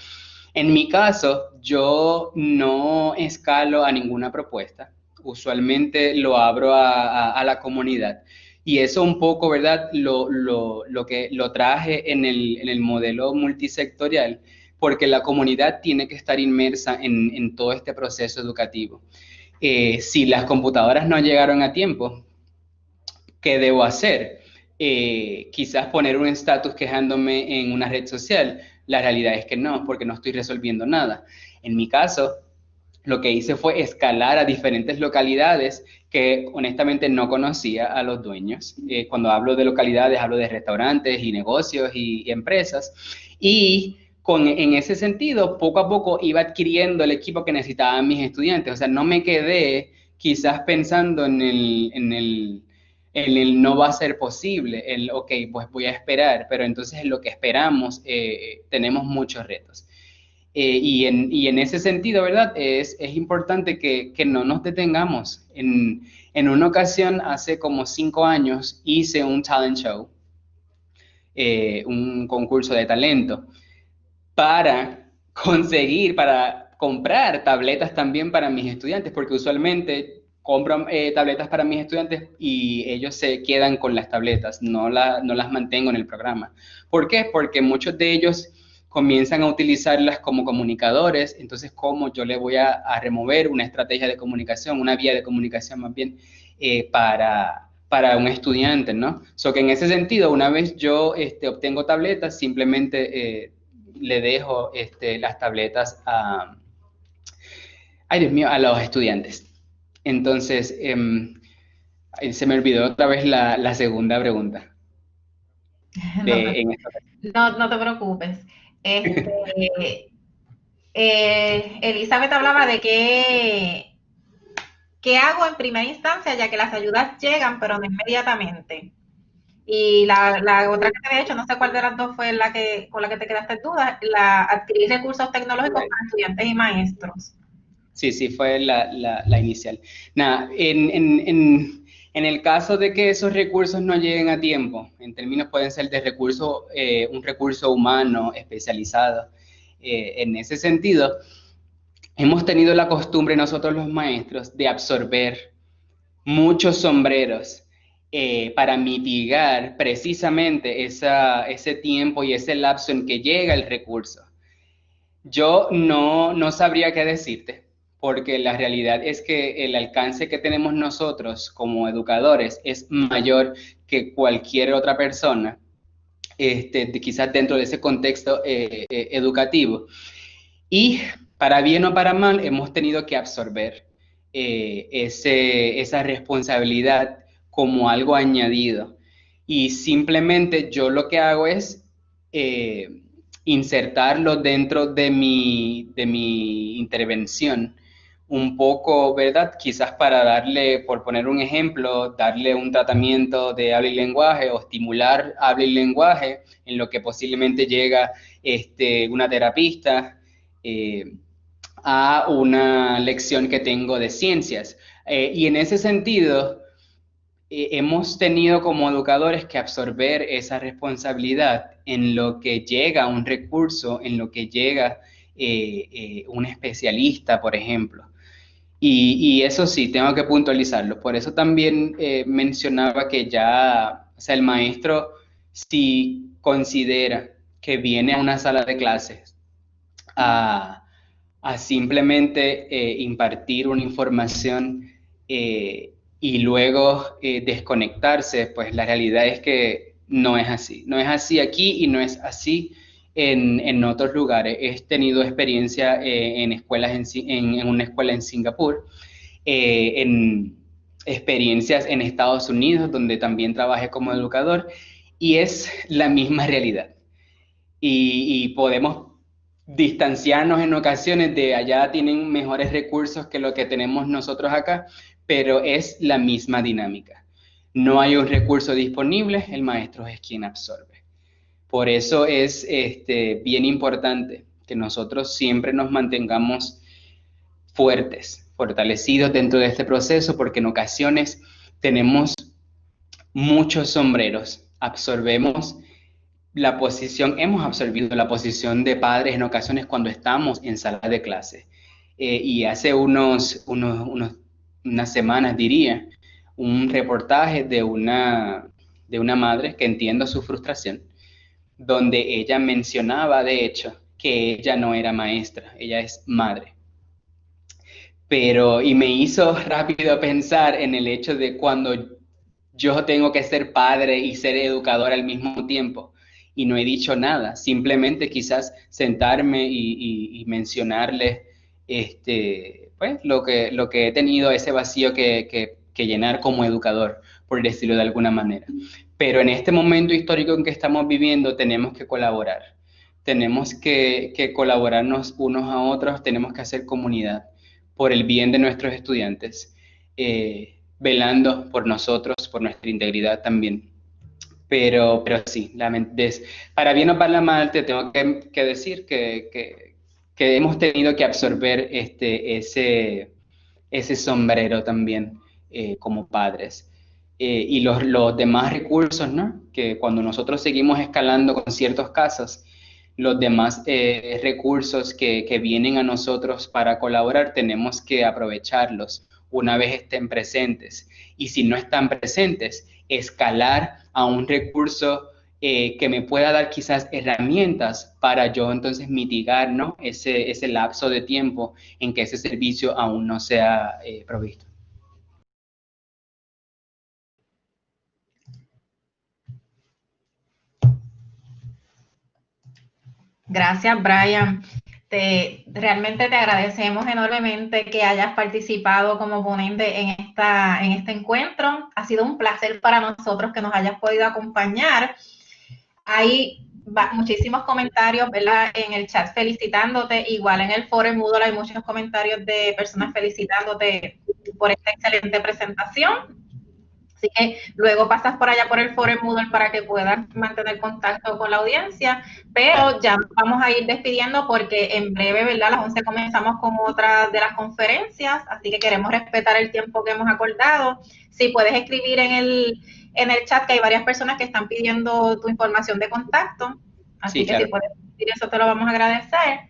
En mi caso, yo no escalo a ninguna propuesta. Usualmente lo abro a la comunidad. Y eso un poco, ¿verdad? Lo que lo traje en el modelo multisectorial, porque la comunidad tiene que estar inmersa en todo este proceso educativo. Si las computadoras no llegaron a tiempo, ¿qué debo hacer? Quizás poner un estatus quejándome en una red social. La realidad es que no, porque no estoy resolviendo nada. En mi caso, lo que hice fue escalar a diferentes localidades que honestamente no conocía a los dueños. Cuando hablo de localidades, hablo de restaurantes y negocios y empresas. Y en ese sentido, poco a poco iba adquiriendo el equipo que necesitaban mis estudiantes. O sea, no me quedé quizás pensando en el no va a ser posible, ok, pues voy a esperar, pero entonces en lo que esperamos tenemos muchos retos. Y en ese sentido, ¿verdad? Es importante que no nos detengamos. En una ocasión, hace como 5 años, hice un talent show, un concurso de talento, para comprar tabletas también para mis estudiantes, porque usualmente compro tabletas para mis estudiantes y ellos se quedan con las tabletas, no las mantengo en el programa. ¿Por qué? Porque muchos de ellos comienzan a utilizarlas como comunicadores, entonces ¿cómo yo le voy a remover una estrategia de comunicación, una vía de comunicación más bien, para un estudiante, ¿no? Que en ese sentido, una vez yo obtengo tabletas, simplemente le dejo las tabletas ay Dios mío, a los estudiantes. Entonces, se me olvidó otra vez la segunda pregunta. No te preocupes. Elizabeth hablaba de qué hago en primera instancia, ya que las ayudas llegan, pero no inmediatamente. Y la otra que te había hecho, no sé cuál de las dos fue con la que te quedaste en duda, adquirir recursos tecnológicos para estudiantes y maestros. Sí, fue la inicial. Nada, en el caso de que esos recursos no lleguen a tiempo, en términos pueden ser de un recurso humano especializado. En ese sentido, hemos tenido la costumbre nosotros los maestros de absorber muchos sombreros para mitigar precisamente ese tiempo y ese lapso en que llega el recurso. Yo no sabría qué decirte, porque la realidad es que el alcance que tenemos nosotros como educadores es mayor que cualquier otra persona, quizás dentro de ese contexto educativo. Y para bien o para mal, hemos tenido que absorber esa responsabilidad como algo añadido. Y simplemente yo lo que hago es insertarlo dentro de mi intervención, un poco, ¿verdad? Quizás para darle, por poner un ejemplo, darle un tratamiento de habla y lenguaje o estimular habla y lenguaje, en lo que posiblemente llega una terapista a una lección que tengo de ciencias. Y en ese sentido, hemos tenido como educadores que absorber esa responsabilidad en lo que llega un recurso, en lo que llega un especialista, por ejemplo. Y eso sí, tengo que puntualizarlo. Por eso también mencionaba que ya, o sea, el maestro, si considera que viene a una sala de clases a simplemente impartir una información y luego desconectarse, pues la realidad es que no es así. No es así aquí y no es así en otros lugares. He tenido experiencia en escuelas en una escuela en Singapur, en experiencias en Estados Unidos, donde también trabajé como educador, y es la misma realidad. Y podemos distanciarnos en ocasiones de allá tienen mejores recursos que lo que tenemos nosotros acá, pero es la misma dinámica. No hay un recurso disponible, el maestro es quien absorbe. Por eso es bien importante que nosotros siempre nos mantengamos fuertes, fortalecidos dentro de este proceso, porque en ocasiones tenemos muchos sombreros, absorbemos la posición, hemos absorbido la posición de padres en ocasiones cuando estamos en sala de clase. Y hace unas semanas, diría, un reportaje de una madre que entiendo su frustración, donde ella mencionaba, de hecho, que ella no era maestra, ella es madre. Pero, y me hizo rápido pensar en el hecho de cuando yo tengo que ser padre y ser educador al mismo tiempo. Y no he dicho nada, simplemente quizás sentarme y mencionarles pues, lo que he tenido, ese vacío que llenar como educador, por decirlo de alguna manera. Pero en este momento histórico en que estamos viviendo tenemos que colaborar. Tenemos que colaborarnos unos a otros, tenemos que hacer comunidad por el bien de nuestros estudiantes, velando por nosotros, por nuestra integridad también. Pero sí, para bien o para mal, te tengo que decir que hemos tenido que absorber ese sombrero también como padres. Y los demás recursos, ¿no? Que cuando nosotros seguimos escalando con ciertos casos, los demás recursos que vienen a nosotros para colaborar, tenemos que aprovecharlos una vez estén presentes. Y si no están presentes, escalar a un recurso que me pueda dar quizás herramientas para yo entonces mitigar, ¿no? ese lapso de tiempo en que ese servicio aún no sea provisto. Gracias, Brian. Realmente te agradecemos enormemente que hayas participado como ponente en este encuentro. Ha sido un placer para nosotros que nos hayas podido acompañar. Hay muchísimos comentarios, ¿verdad?, en el chat felicitándote. Igual en el foro en Moodle hay muchos comentarios de personas felicitándote por esta excelente presentación. Así que luego pasas por allá por el foro en Moodle para que puedas mantener contacto con la audiencia, pero ya nos vamos a ir despidiendo porque en breve, ¿verdad?, a las 11 comenzamos con otra de las conferencias, así que queremos respetar el tiempo que hemos acordado. Si puedes escribir en el chat, que hay varias personas que están pidiendo tu información de contacto, así sí, que claro, si puedes escribir eso te lo vamos a agradecer.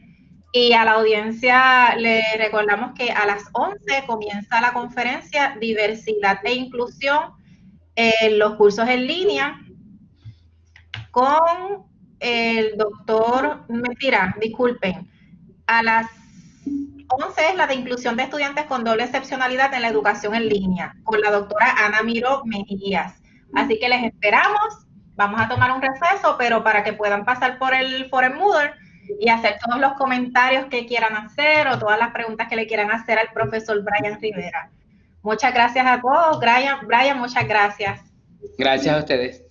Y a la audiencia le recordamos que a las 11 comienza la conferencia Diversidad e Inclusión en los cursos en línea con el doctor, disculpen, a las 11 es la de inclusión de estudiantes con doble excepcionalidad en la educación en línea, con la doctora Ana Miro Mejías. Así que les esperamos, vamos a tomar un receso, pero para que puedan pasar por el foro Moodle y hacer todos los comentarios que quieran hacer o todas las preguntas que le quieran hacer al profesor Brian Rivera. Muchas gracias a todos. Brian, muchas gracias. Gracias a ustedes.